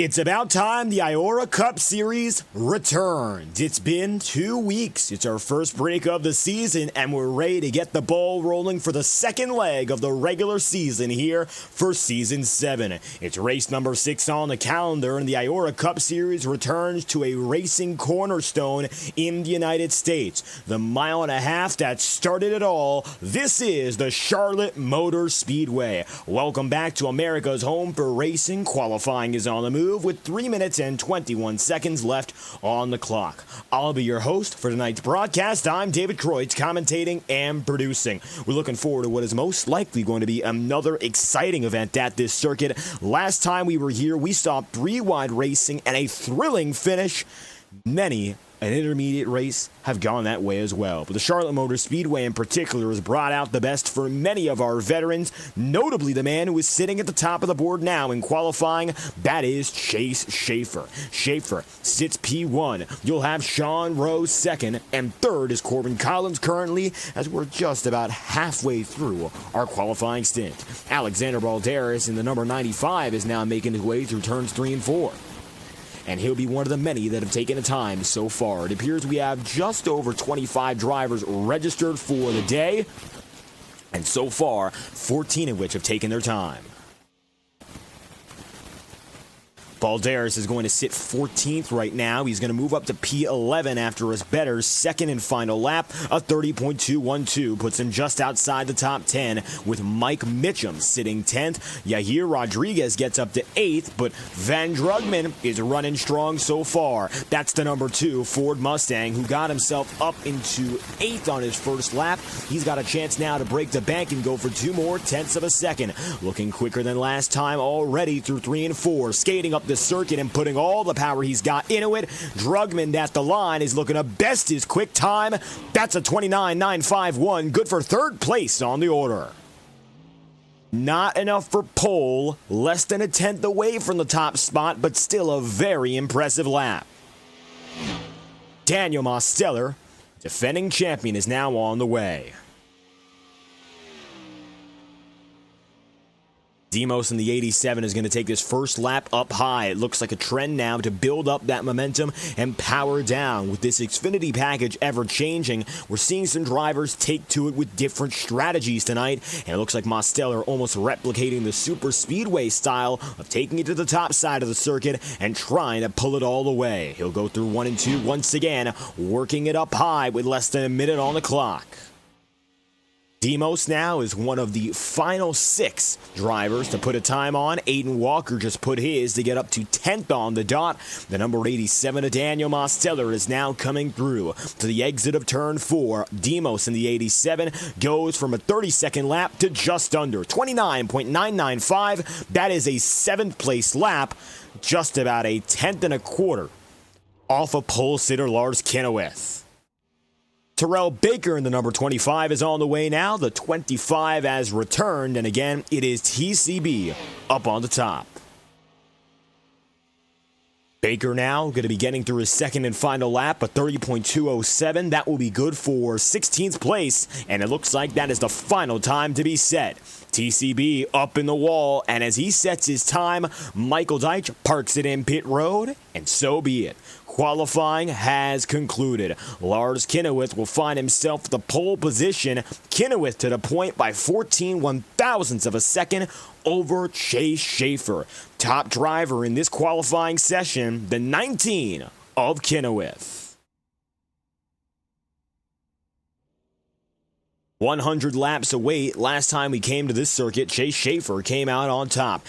It's about time the IORA Cup Series returned. It's been 2 weeks. It's our first break of the season, and we're ready to get the ball rolling for the second leg of the regular season here for Season 7. It's race number 6 on the calendar, and the IORA Cup Series returns to a racing cornerstone in the United States. The mile and a half that started it all, this is the Charlotte Motor Speedway. Welcome back to America's home for racing. Qualifying is on the move with 3 minutes and 21 seconds left on the clock. I'll be your host for tonight's broadcast. I'm David Kreutz, commentating and producing. We're looking forward to what is most likely going to be another exciting event at this circuit. Last time we were here, we saw 3-wide racing and a thrilling finish. Many an intermediate race have gone that way as well. But the Charlotte Motor Speedway in particular has brought out the best for many of our veterans, notably the man who is sitting at the top of the board now in qualifying. That is Chase Schaefer. Schaefer sits P1. You'll have Sean Rowe second, and third is Corbin Collins currently, as we're just about halfway through our qualifying stint. Alexander Balderas in the number 95 is now making his way through turns 3 and 4. And he'll be one of the many that have taken the time so far. It appears we have just over 25 drivers registered for the day, and so far, 14 of which have taken their time. Balderas is going to sit 14th right now. He's going to move up to P11 after his better second and final lap. A 30.212 puts him just outside the top 10, with Mike Mitchum sitting 10th. Yahir Rodriguez gets up to 8th, but Van Drugman is running strong so far. That's the number 2 Ford Mustang, who got himself up into 8th on his first lap. He's got a chance now to break the bank and go for 2 more tenths of a second. Looking quicker than last time already through 3 and 4, skating up the circuit and putting all the power he's got into it. Drugman at the line is looking to best his quick time. That's a 29.951, good for third place on the order. Not enough for pole, less than a tenth away from the top spot, but still a very impressive lap. Daniel Mosteller, defending champion, is now on the way. Demos in the 87 is going to take this first lap up high. It looks like a trend now to build up that momentum and power down. With this Xfinity package ever changing, we're seeing some drivers take to it with different strategies tonight. And it looks like Mosteller almost replicating the SuperSpeedway style of taking it to the top side of the circuit and trying to pull it all the way. He'll go through 1 and 2 once again, working it up high with less than a minute on the clock. Demos now is one of the final 6 drivers to put a time on. Aiden Walker just put his to get up to 10th on the dot. The number 87 of Daniel Mosteller is now coming through to the exit of turn 4. Demos in the 87 goes from a 32nd lap to just under 29.995. That is a 7th place lap, just about a tenth and a quarter off of pole sitter Lars Kenneweth. Terrell Baker in the number 25 is on the way now. The 25 has returned, and again, it is TCB up on the top. Baker now going to be getting through his second and final lap, a 30.207. That will be good for 16th place, and it looks like that is the final time to be set. TCB up in the wall, and as he sets his time, Michael Deitch parks it in pit road, and so be it. Qualifying has concluded. Lars Kenneweth will find himself the pole position. Kenneweth to the point by 14 one-thousandths of a second over Chase Schaefer. Top driver in this qualifying session, the 19 of Kenneweth. 100 laps away. Last time we came to this circuit, Chase Schaefer came out on top.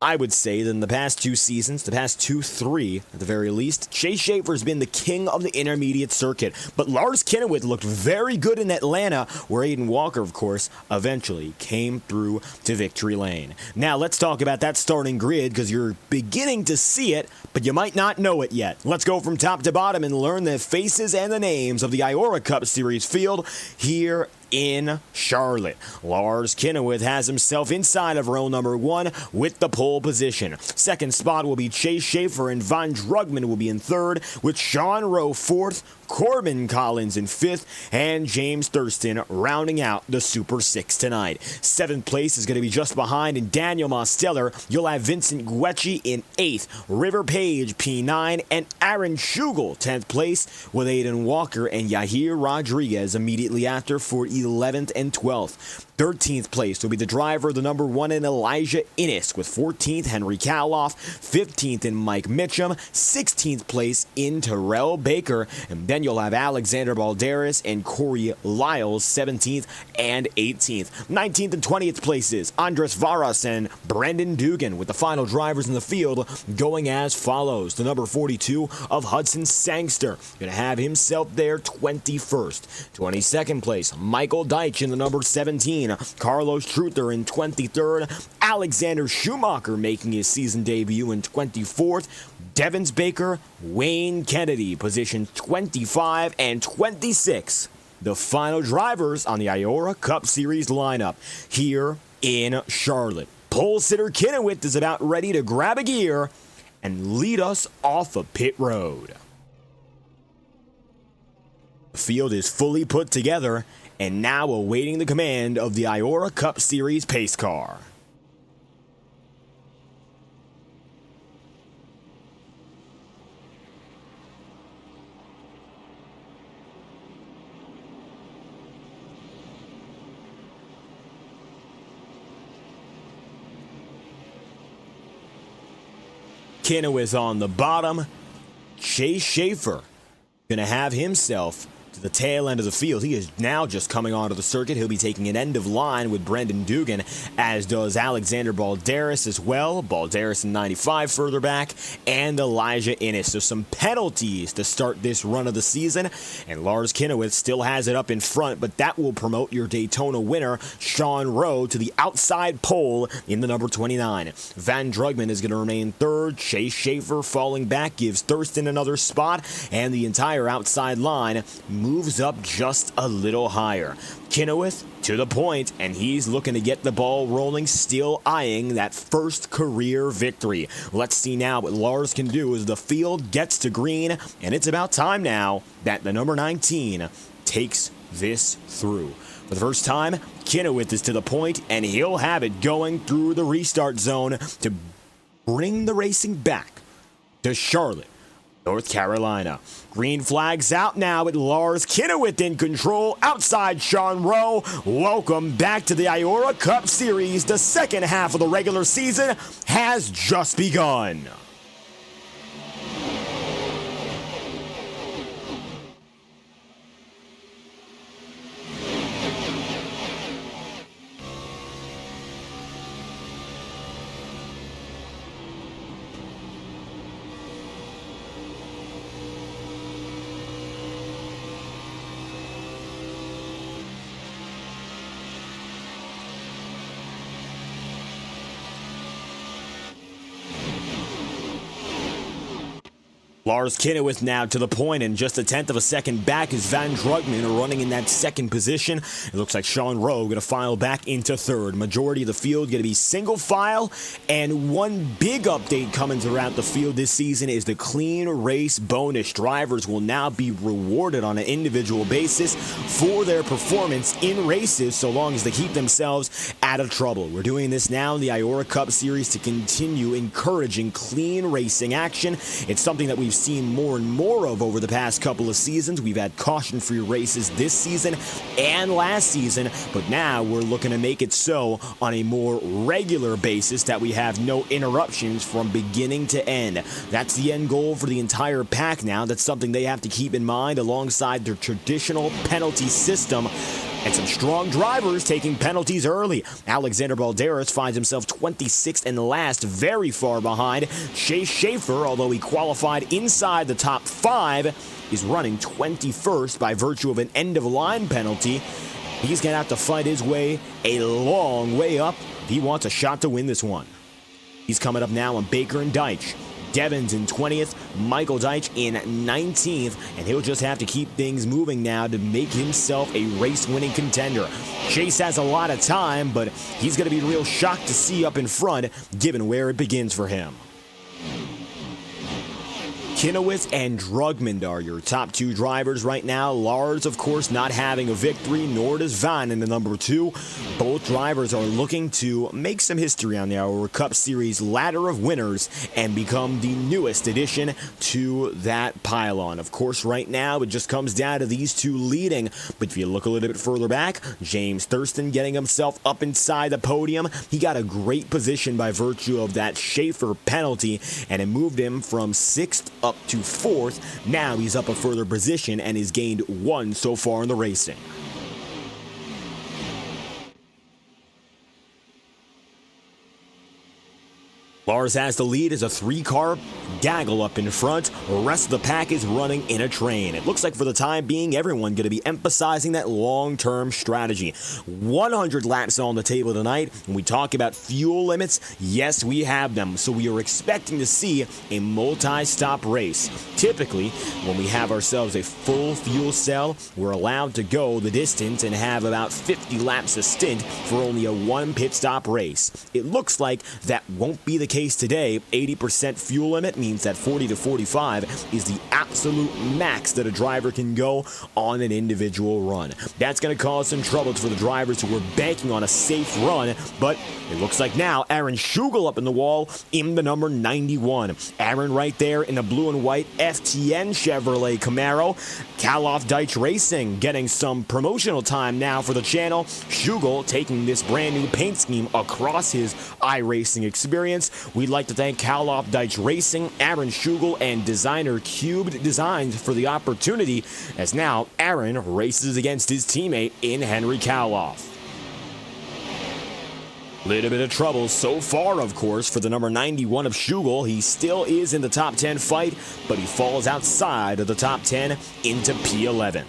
I would say that in the past 2 seasons, the past 3 at the very least, Chase Schaefer has been the king of the intermediate circuit. But Lars Kenneweth looked very good in Atlanta, where Aiden Walker, of course, eventually came through to victory lane. Now, let's talk about that starting grid, because you're beginning to see it, but you might not know it yet. Let's go from top to bottom and learn the faces and the names of the IORA Cup Series field here in Charlotte. Lars Kinnewith has himself inside of row number 1 with the pole position. Second spot will be Chase Schaefer, and Von Drugman will be in third, with Sean Rowe fourth, Corbin Collins in fifth, and James Thurston rounding out the Super 6 tonight. Seventh place is going to be just behind in Daniel Mosteller. You'll have Vincent Guecci in 8th, River Page P9, and Aaron Schugel 10th place, with Aiden Walker and Yahir Rodriguez immediately after for 11th and 12th. 13th place will be the driver, the number 1 in Elijah Innes, with 14th Henry Kaloff, 15th in Mike Mitchum, 16th place in Terrell Baker, and then you'll have Alexander Balderas and Corey Lyles 17th and 18th. 19th and 20th places, Andres Varas and Brendan Dugan, with the final drivers in the field going as follows. The number 42 of Hudson Sangster, going to have himself there 21st. 22nd place, Michael Deitch in the number 17. Carlos Truther in 23rd. Alexander Schumacher making his season debut in 24th. Devins Baker, Wayne Kennedy, position 25 and 26. The final drivers on the IORA Cup Series lineup here in Charlotte. Pole sitter Kinnewith is about ready to grab a gear and lead us off of pit road. The field is fully put together and now awaiting the command of the IORA Cup Series pace car. Kinnewith on the bottom. Chase Schaefer gonna have himself to the tail end of the field. He is now just coming onto the circuit. He'll be taking an end of line with Brendan Dugan, as does Alexander Balderas as well. Balderas in 95 further back, and Elijah Innes. So some penalties to start this run of the season, and Lars Kinnewith still has it up in front, but that will promote your Daytona winner, Sean Rowe, to the outside pole in the number 29. Van Drugman is going to remain third. Chase Schaefer falling back gives Thurston another spot, and the entire outside line moves up just a little higher. Kinnewith to the point, and he's looking to get the ball rolling, still eyeing that first career victory. Let's see now what Lars can do as the field gets to green, and it's about time now that the number 19 takes this through. For the first time, Kinnewith is to the point, and he'll have it going through the restart zone to bring the racing back to Charlotte, North Carolina. Green flags out now with Lars Kinnewith in control outside Sean Rowe. Welcome back to the IORA Cup Series. The second half of the regular season has just begun. Lars Kinnewith now to the point, and just a tenth of a second back is Van Drugman running in that second position. It looks like Sean Rowe going to file back into third. Majority of the field going to be single file, and one big update coming throughout the field this season is the clean race bonus. Drivers will now be rewarded on an individual basis for their performance in races, so long as they keep themselves out of trouble. We're doing this now in the IORA Cup Series to continue encouraging clean racing action. It's something that we've seen more and more of over the past couple of seasons. We've had caution-free races this season and last season, but now we're looking to make it so on a more regular basis that we have no interruptions from beginning to end. That's the end goal for the entire pack now. That's something they have to keep in mind alongside their traditional penalty system. And some strong drivers taking penalties early. Alexander Balderas finds himself 26th and last, very far behind. Chase Schaefer, although he qualified inside the top 5, is running 21st by virtue of an end-of-line penalty. He's going to have to fight his way a long way up if he wants a shot to win this one. He's coming up now on Baker and Deitch. Devins in 20th, Michael Deitch in 19th, and he'll just have to keep things moving now to make himself a race-winning contender. Chase has a lot of time, but he's going to be real shocked to see up in front, given where it begins for him. Kinowitz and Drugman are your top two drivers right now. Lars, of course, not having a victory, nor does Van in the number 2. Both drivers are looking to make some history on the IORA Cup Series ladder of winners and become the newest addition to that pylon. Of course, right now, it just comes down to these two leading. But if you look a little bit further back, James Thurston getting himself up inside the podium. He got a great position by virtue of that Schaefer penalty, and it moved him from 6th up to 4th. Now he's up a further position and has gained 1 so far in the racing. Lars has the lead as a 3-car gaggle up in front. The rest of the pack is running in a train. It looks like for the time being, everyone going to be emphasizing that long-term strategy. 100 laps on the table tonight. When we talk about fuel limits, yes, we have them. So we are expecting to see a multi-stop race. Typically, when we have ourselves a full fuel cell, we're allowed to go the distance and have about 50 laps a stint for only a 1 pit stop race. It looks like that won't be the case today. 80% fuel limit means that 40 to 45 is the absolute max that a driver can go on an individual run. That's going to cause some troubles for the drivers who were banking on a safe run, but it looks like now Aaron Schugel up in the wall in the number 91. Aaron right there in the blue and white FTN Chevrolet Camaro. Kaloff Deitch Racing getting some promotional time now for the channel. Schugel taking this brand new paint scheme across his iRacing experience. We'd like to thank Kaloff Deitch Racing, Aaron Schugel, and designer Cubed Designs for the opportunity, as now Aaron races against his teammate in Henry Kaloff. Little bit of trouble so far, of course, for the number 91 of Schugel. He still is in the top 10 fight, but he falls outside of the top 10 into P11.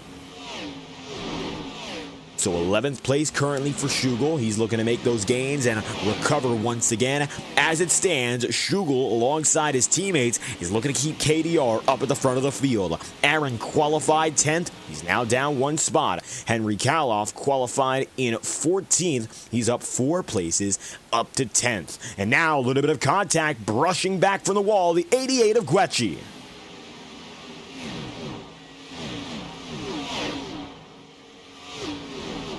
So 11th place currently for Schugel. He's looking to make those gains and recover once again. As it stands, Schugel, alongside his teammates, is looking to keep KDR up at the front of the field. Aaron qualified 10th. He's now down 1 spot. Henry Kaloff qualified in 14th. He's up 4 places, up to 10th. And now a little bit of contact, brushing back from the wall, the 88 of Guecci.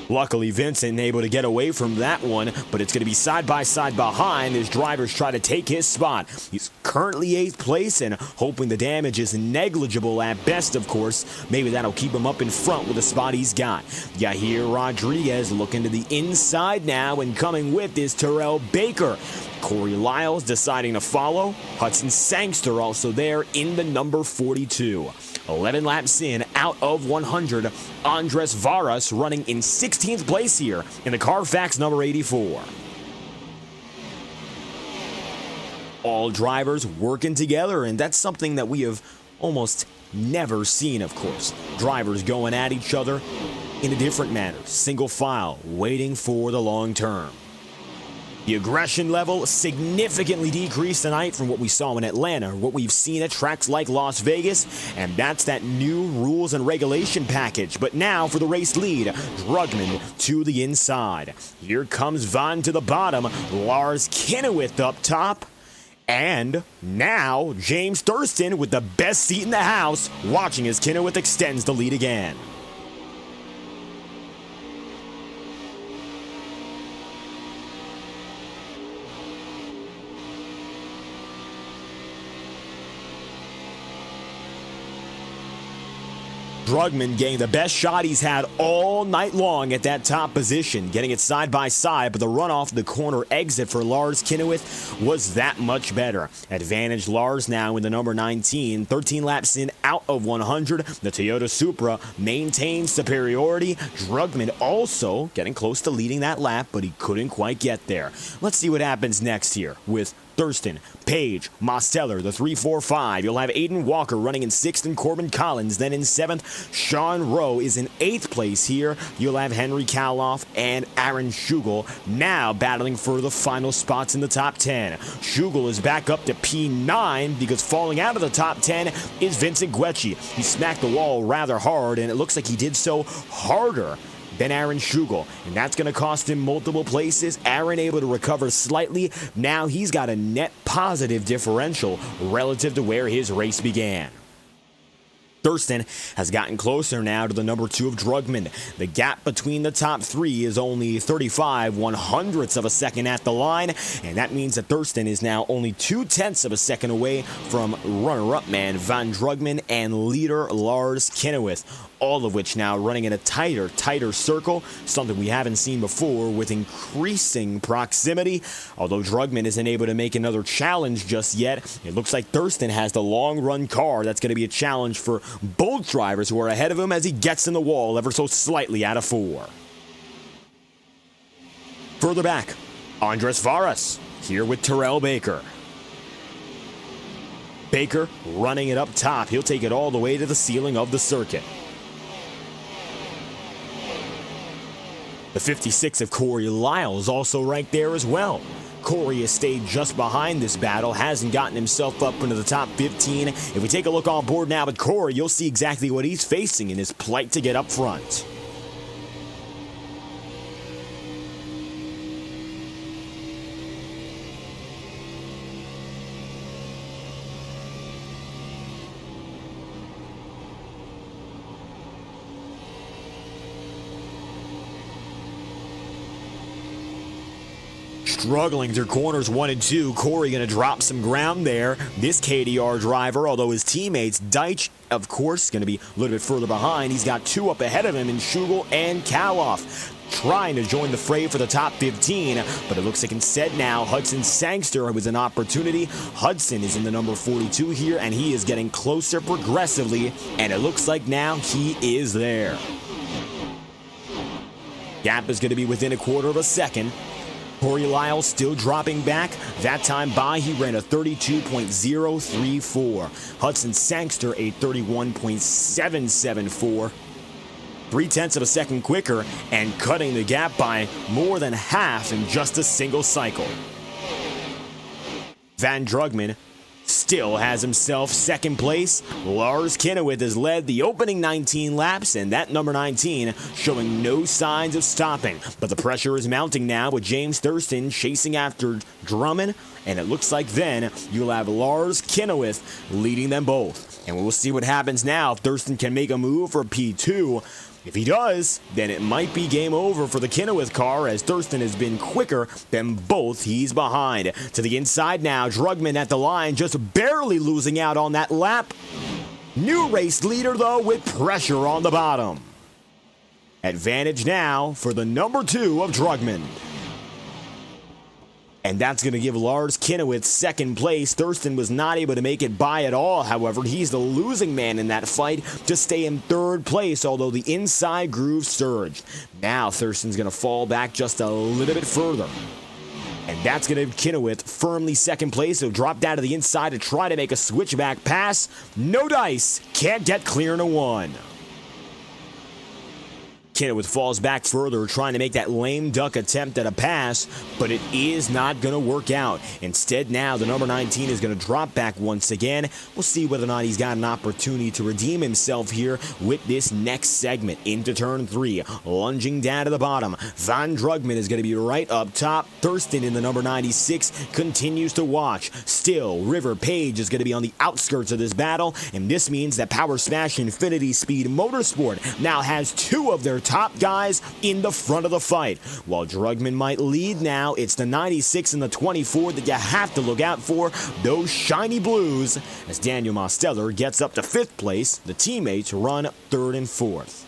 Luckily, Vincent able to get away from that one, but it's going to be side by side behind as drivers try to take his spot. He's currently 8th place and hoping the damage is negligible at best, of course. Maybe that'll keep him up in front with the spot he's got. Yahir Rodriguez looking to the inside now, and coming with is Terrell Baker. Corey Lyles deciding to follow. Hudson Sangster also there in the number 42. 11 laps in, out of 100. Andres Varas running in 16th place here in the Carfax number 84. All drivers working together, and that's something that we have almost never seen, of course. Drivers going at each other in a different manner, single file, waiting for the long term. The aggression level significantly decreased tonight from what we saw in Atlanta, what we've seen at tracks like Las Vegas, and that's that new rules and regulation package. But now for the race lead, Drugman to the inside. Here comes Van to the bottom, Lars Kinowitz up top, and now James Thurston with the best seat in the house, watching as Kinowitz extends the lead again. Drugman getting the best shot he's had all night long at that top position, getting it side by side, but the run off the corner exit for Lars Kinowitz was that much better. Advantage Lars now in the number 19, 13 laps in, out of 100. The Toyota Supra maintains superiority. Drugman also getting close to leading that lap, but he couldn't quite get there. Let's see what happens next here with Thurston, Page, Mosteller, the 3-4-5. You'll have Aiden Walker running in 6th and Corbin Collins. Then in 7th, Sean Rowe is in 8th place here. You'll have Henry Kaloff and Aaron Schugel now battling for the final spots in the top 10. Schugel is back up to P9 because falling out of the top 10 is Vincent Guecci. He smacked the wall rather hard, and it looks like he did so harder than Aaron Schugel, and that's going to cost him multiple places. Aaron able to recover slightly. Now he's got a net positive differential relative to where his race began. Thurston has gotten closer now to the number 2 of Drugman. The gap between the top 3 is only 35/100ths of a second at the line, and that means that Thurston is now only 0.2 of a second away from runner-up man Van Drugman and leader Lars Kennewith, all of which now running in a tighter circle, something we haven't seen before with increasing proximity. Although Drugman isn't able to make another challenge just yet, it looks like Thurston has the long-run car that's going to be a challenge for both drivers who are ahead of him as he gets in the wall ever so slightly out of 4. Further back, Andres Varas here with Terrell Baker. Baker running it up top. He'll take it all the way to the ceiling of the circuit. The 56 of Corey Lyles also right there as well. Corey has stayed just behind this battle, hasn't gotten himself up into the top 15. If we take a look on board now at Corey, you'll see exactly what he's facing in his plight to get up front. Struggling through corners 1 and 2. Corey going to drop some ground there. This KDR driver, although his teammates, Deitch, of course, going to be a little bit further behind. He's got 2 up ahead of him in Schugel and Kaloff, trying to join the fray for the top 15, but it looks like instead now Hudson Sangster was an opportunity. Hudson is in the number 42 here, and he is getting closer progressively, and it looks like now he is there. Gap is going to be within a quarter of a second. Corey Lyles still dropping back. That time by, he ran a 32.034. Hudson Sangster a 31.774. 0.3 of a second quicker and cutting the gap by more than half in just a single cycle. Van Drugman still has himself second place. Lars Kennewith has led the opening 19 laps, and that number 19 showing no signs of stopping. But the pressure is mounting now with James Thurston chasing after Drummond, and it looks like then you'll have Lars Kennewith leading them both. And we'll see what happens now if Thurston can make a move for P2. If he does, then it might be game over for the Kennewith car, as Thurston has been quicker than both he's behind. To the inside now, Drugman at the line, just barely losing out on that lap. New race leader, though, with pressure on the bottom. Advantage now for the number 2 of Drugman. And that's going to give Lars Kennewith second place. Thurston was not able to make it by at all. However, he's the losing man in that fight to stay in third place, although the inside groove surged. Now Thurston's going to fall back just a little bit further. And that's going to give Kennewith firmly second place. He'll drop down to the inside to try to make a switchback pass. No dice. Can't get clear in a 1. Kennewith falls back further, trying to make that lame duck attempt at a pass, but it is not going to work out. Instead, now the number 19 is going to drop back once again. We'll see whether or not he's got an opportunity to redeem himself here with this next segment into turn 3. Lunging down to the bottom, Van Drugman is going to be right up top. Thurston in the number 96 continues to watch. Still, River Page is going to be on the outskirts of this battle, and this means that Power Smash Infinity Speed Motorsport now has 2 of their top guys in the front of the fight. While Drugman might lead now, it's the 96 and the 24 that you have to look out for, those shiny blues, as Daniel Mosteller gets up to 5th place. The teammates run 3rd and 4th.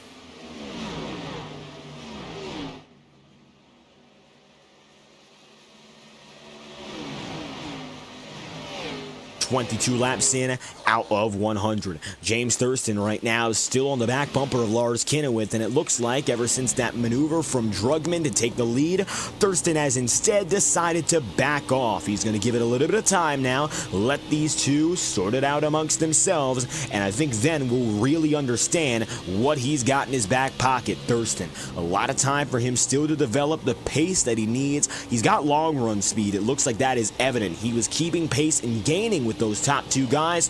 22 laps in out of 100. James Thurston right now is still on the back bumper of Lars Kennewith, and it looks like ever since that maneuver from Drugman to take the lead, Thurston has instead decided to back off. He's going to give it a little bit of time now, let these two sort it out amongst themselves, and I think then we'll really understand what he's got in his back pocket. Thurston, a lot of time for him still to develop the pace that he needs. He's got long run speed. It looks like that is evident. He was keeping pace and gaining with those top two guys.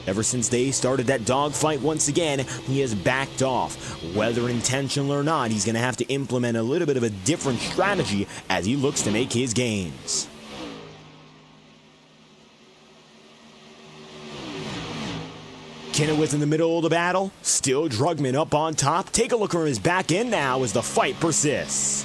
Ever since they started that dogfight once again, he has backed off. Whether intentional or not, he's going to have to implement a little bit of a different strategy as he looks to make his gains. Kennewith in the middle of the battle, still Drugman up on top. Take a look from his back end now as the fight persists.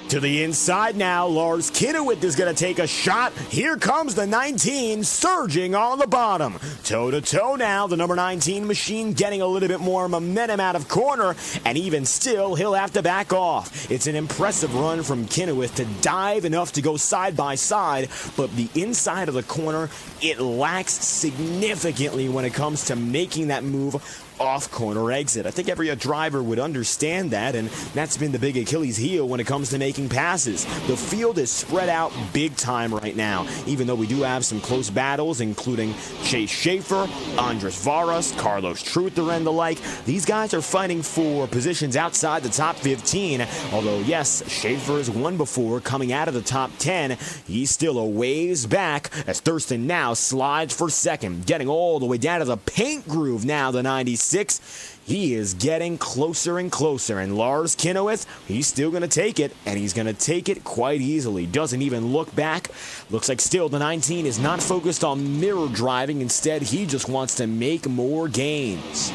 To the inside now, Lars Kennewith is going to take a shot. Here comes the 19 surging on the bottom. Toe-to-toe now, the number 19 machine getting a little bit more momentum out of corner, and even still, he'll have to back off. It's an impressive run from Kennewith to dive enough to go side by side, but the inside of the corner, it lacks significantly when it comes to making that move off corner exit. I think every driver would understand that, and that's been the big Achilles heel when it comes to making passes. The field is spread out big time right now, even though we do have some close battles, including Chase Schaefer, Andres Varas, Carlos Truther, and the like. These guys are fighting for positions outside the top 15, although yes, Schaefer has won before coming out of the top 10. He's still a ways back as Thurston now slides for second, getting all the way down to the paint groove now, the 96. He is getting closer and closer, and Lars Kennewith, he's still going to take it, and he's going to take it quite easily. Doesn't even look back. Looks like still the 19 is not focused on mirror driving. Instead, he just wants to make more gains.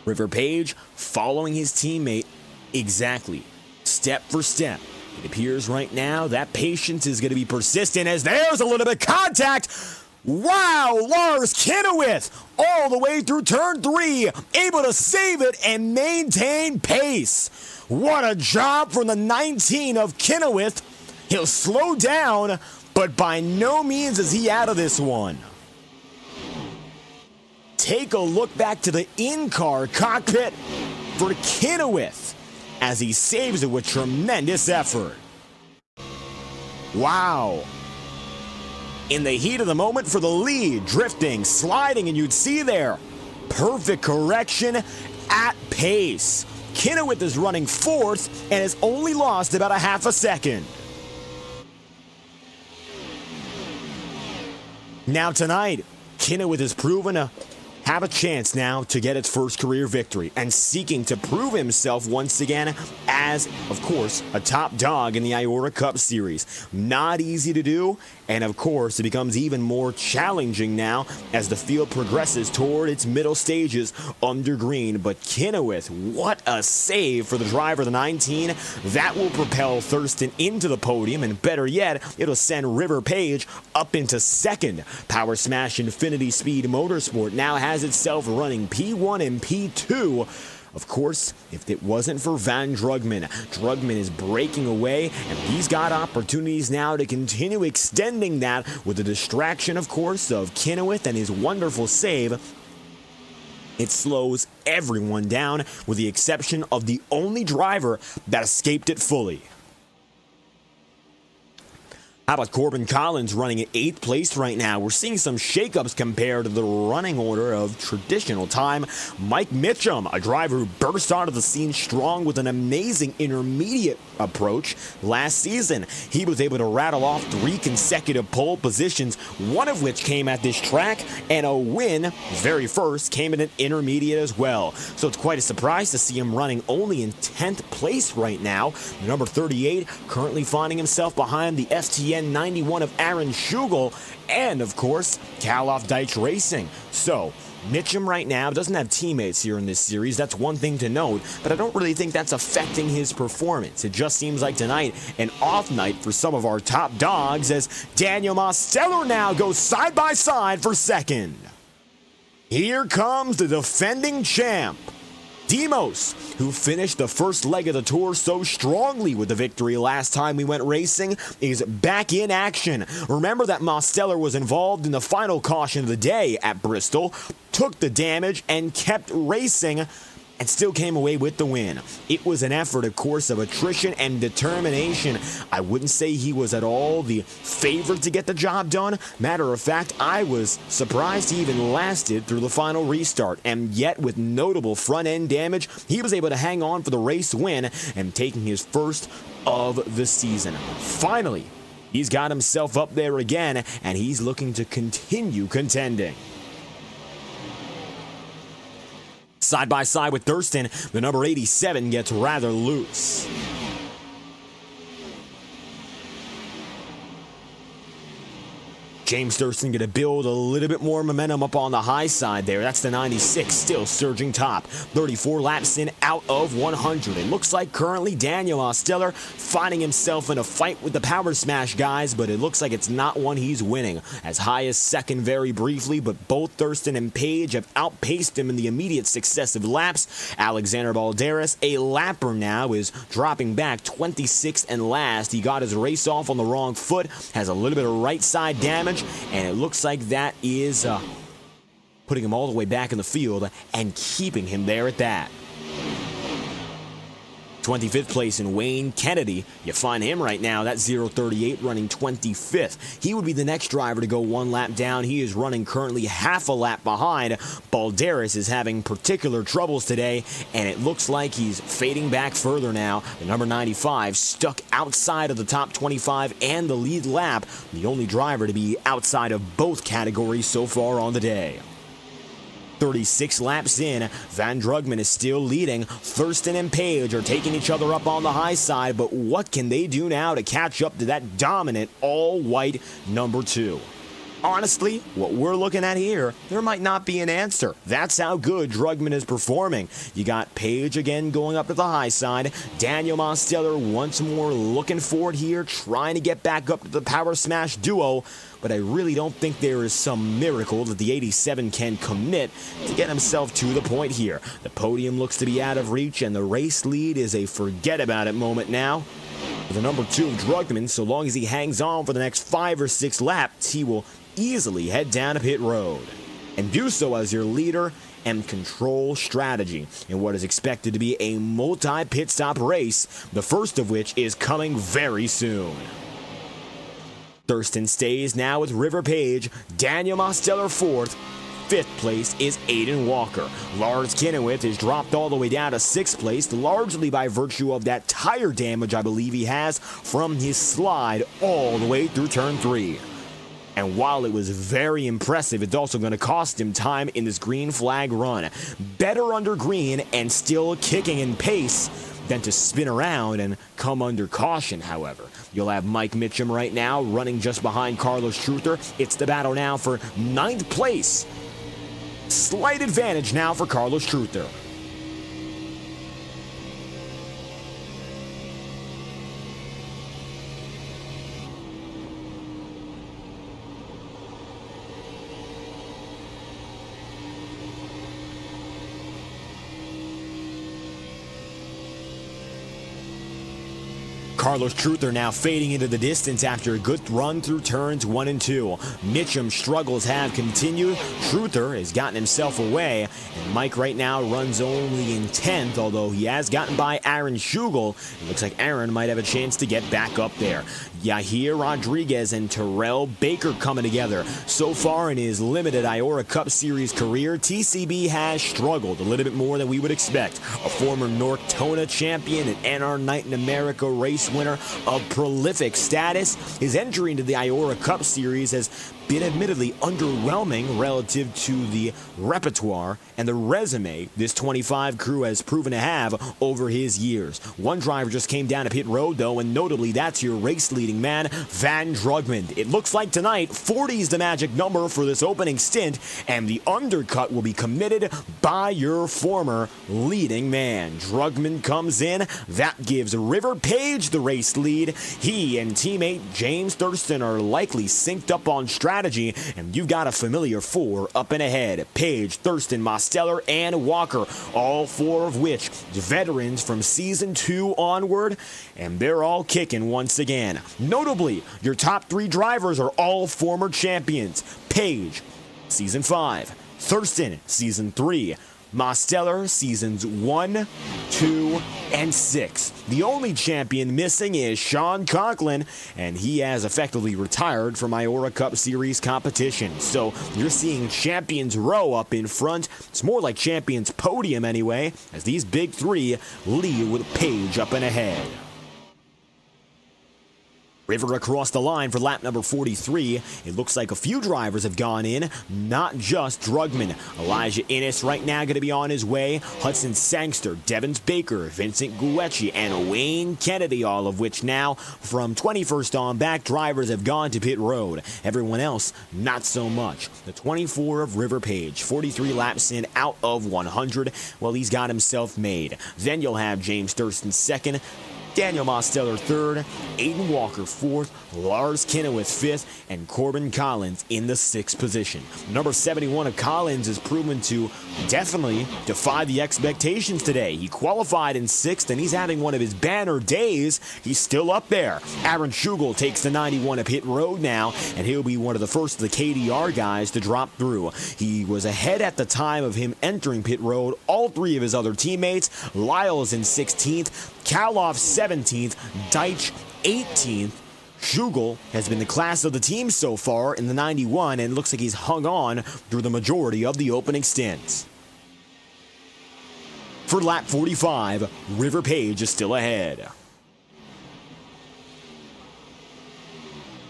River Page following his teammate exactly, step for step. It appears right now that patience is going to be persistent as there's a little bit of contact. Wow, Lars Kennewith all the way through turn 3, able to save it and maintain pace. What a job from the 19 of Kennewith. He'll slow down, but by no means is he out of this one. Take a look back to the in-car cockpit for Kennewith as he saves it with tremendous effort. Wow. In the heat of the moment for the lead, drifting, sliding, and you'd see there, perfect correction at pace. Kennewith is running fourth and has only lost about a half a second. Now tonight, Kennewith has proven to have a chance now to get its first career victory and seeking to prove himself once again as, of course, a top dog in the IORA Cup Series. Not easy to do, and of course, it becomes even more challenging now as the field progresses toward its middle stages under green. But Kennewith, what a save for the driver, the 19. That will propel Thurston into the podium, and better yet, it'll send River Page up into second. Power Smash Infinity Speed Motorsport now has itself running P1 and P2. Of course, if it wasn't for Van Drugman, Drugman is breaking away, and he's got opportunities now to continue extending that with the distraction, of course, of Kennewith and his wonderful save. It slows everyone down, with the exception of the only driver that escaped it fully. How about Corbin Collins running at 8th place right now? We're seeing some shakeups compared to the running order of traditional time. Mike Mitchum, a driver who burst onto the scene strong with an amazing intermediate approach last season. He was able to rattle off 3 consecutive pole positions, one of which came at this track, and a win, very first, came in an intermediate as well. So it's quite a surprise to see him running only in 10th place right now. Number 38 currently finding himself behind the FTN 91 of Aaron Schugel and, of course, Cal Off Deitch Racing. So Mitchum right now doesn't have teammates here in this series. That's one thing to note, but I don't really think that's affecting his performance. It just seems like tonight an off night for some of our top dogs as Daniel Mosteller now goes side by side for second. Here comes the defending champ, Demos, who finished the first leg of the tour so strongly with the victory last time we went racing, is back in action. Remember that Mosteller was involved in the final caution of the day at Bristol, took the damage, and kept racing, and still came away with the win. It was an effort, of course, of attrition and determination. I wouldn't say he was at all the favorite to get the job done. Matter of fact, I was surprised he even lasted through the final restart, and yet with notable front-end damage, he was able to hang on for the race win and taking his first of the season. Finally, he's got himself up there again, and he's looking to continue contending. Side by side with Thurston, the number 87 gets rather loose. James Thurston going to build a little bit more momentum up on the high side there. That's the 96, still surging top. 34 laps in out of 100. It looks like currently Daniel Mosteller finding himself in a fight with the Power Smash guys, but it looks like it's not one he's winning. As high as second very briefly, but both Thurston and Page have outpaced him in the immediate successive laps. Alexander Balderas, a lapper now, is dropping back 26th and last. He got his race off on the wrong foot, has a little bit of right side damage, and it looks like that is putting him all the way back in the field and keeping him there at that. 25th place in Wayne Kennedy. You find him right now, that 038 running 25th. He would be the next driver to go one lap down. He is running currently half a lap behind. Balderas is having particular troubles today, and it looks like he's fading back further now. The number 95 stuck outside of the top 25 and the lead lap, the only driver to be outside of both categories so far on the day. 36 laps in, Van Drugman is still leading. Thurston and Page are taking each other up on the high side, but what can they do now to catch up to that dominant all-white number 2? Honestly, what we're looking at here, there might not be an answer. That's how good Drugman is performing. You got Page again going up to the high side. Daniel Mosteller once more looking for it here, trying to get back up to the Power Smash duo. But I really don't think there is some miracle that the 87 can commit to get himself to the point here. The podium looks to be out of reach, and the race lead is a forget-about-it moment now. With the number 2 of Drugman, so long as he hangs on for the next 5 or 6 laps, he will easily head down a pit road and do so as your leader and control strategy in what is expected to be a multi-pit stop race, the first of which is coming very soon. Thurston stays now with River Page, Daniel Mosteller 4th. 5th place is Aiden Walker. Lars Kinnewith is dropped all the way down to 6th place, largely by virtue of that tire damage I believe he has from his slide all the way through turn 3. And while it was very impressive, it's also going to cost him time in this green flag run. Better under green and still kicking in pace than to spin around and come under caution, however. You'll have Mike Mitchum right now running just behind Carlos Truther. It's the battle now for 9th place. Slight advantage now for Carlos Truther. Carlos Truther now fading into the distance after a good run through turns 1 and 2. Mitchum's struggles have continued. Truther has gotten himself away, and Mike right now runs only in 10th, although he has gotten by Aaron Schugel. It looks like Aaron might have a chance to get back up there. Yahir Rodriguez and Terrell Baker coming together. So far in his limited IORA Cup Series career, TCB has struggled a little bit more than we would expect. A former Nortona champion and NR Night in America race winner of prolific status. His entry into the IORA Cup Series has been admittedly underwhelming relative to the repertoire and the resume this 25 crew has proven to have over his years. One driver just came down to pit road though, and notably that's your race leading man, Van Drugman. It looks like tonight 40 is the magic number for this opening stint, and the undercut will be committed by your former leading man. Drugman comes in, that gives River Page the race lead. He and teammate James Thurston are likely synced up on strategy, and you've got a familiar four up and ahead. Page, Thurston, Mosteller, and Walker, all four of which veterans from Season 2 onward, and they're all kicking once again. Notably, your top three drivers are all former champions. Page, Season 5. Thurston, Season 3. Mosteller, Seasons 1, 2, and 6. The only champion missing is Sean Conklin, and he has effectively retired from IORA Cup Series competition. So you're seeing Champions Row up in front. It's more like Champions Podium anyway, as these big three lead with Page up and ahead. River across the line for lap number 43. It looks like a few drivers have gone in, not just Drugman. Elijah Innes right now going to be on his way. Hudson Sangster, Devins Baker, Vincent Guecci, and Wayne Kennedy, all of which now from 21st on back, drivers have gone to pit road. Everyone else, not so much. The 24 of River Page, 43 laps in out of 100. Well, he's got himself made. Then you'll have James Thurston second, Daniel Mosteller third, Aiden Walker fourth, Lars Kennewith fifth, and Corbin Collins in the sixth position. Number 71 of Collins is proven to definitely defy the expectations today. He qualified in sixth, and he's having one of his banner days. He's still up there. Aaron Schugel takes the 91 of pit road now, and he'll be one of the first of the KDR guys to drop through. He was ahead at the time of him entering pit road. All three of his other teammates, Lyles in 16th, Kaloff 17th, Deitch 18th. Schugel has been the class of the team so far in the 91, and looks like he's hung on through the majority of the opening stints. For lap 45, River Page is still ahead.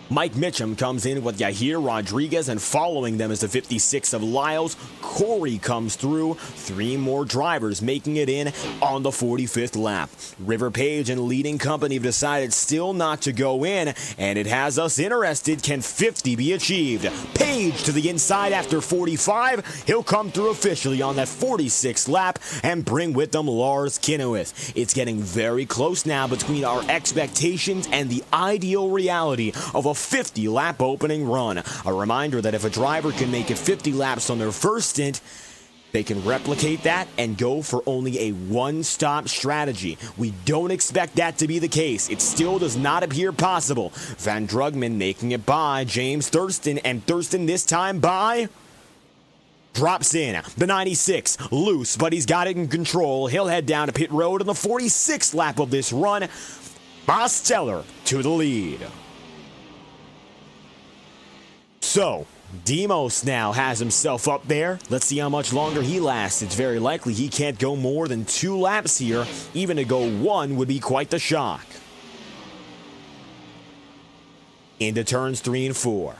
Mike Mitchum comes in with Yahir Rodriguez, and following them is the 56 of Lyles. Corey comes through. Three more drivers making it in on the 45th lap. River Page and leading company have decided still not to go in, and it has us interested. Can 50 be achieved? Page to the inside after 45. He'll come through officially on that 46th lap and bring with them Lars Kennewith. It's getting very close now between our expectations and the ideal reality of a 50-lap opening run. A reminder that if a driver can make it 50 laps on their first stint, they can replicate that and go for only a one-stop strategy. We don't expect that to be the case. It still does not appear possible. Van Drugman making it by James Thurston, and Thurston this time by... drops in. The 96, loose, but he's got it in control. He'll head down to pit road on the 46th lap of this run. Mosteller to the lead. So, Demos now has himself up there. Let's see how much longer he lasts. It's very likely he can't go more than 2 laps here. Even to go 1 would be quite the shock. Into turns 3 and 4.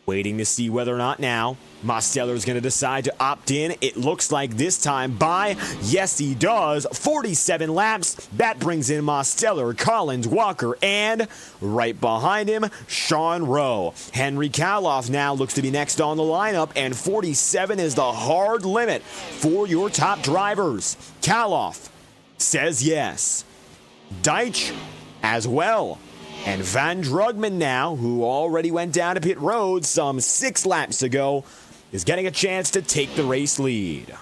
Waiting to see whether or not now Mosteller's going to decide to opt in. It looks like this time by, yes he does, 47 laps. That brings in Mosteller, Collins, Walker, and right behind him, Sean Rowe. Henry Kaloff now looks to be next on the lineup, and 47 is the hard limit for your top drivers. Kaloff says yes. Deitch as well. And Van Drugman now, who already went down to pit road some 6 laps ago, is getting a chance to take the race lead.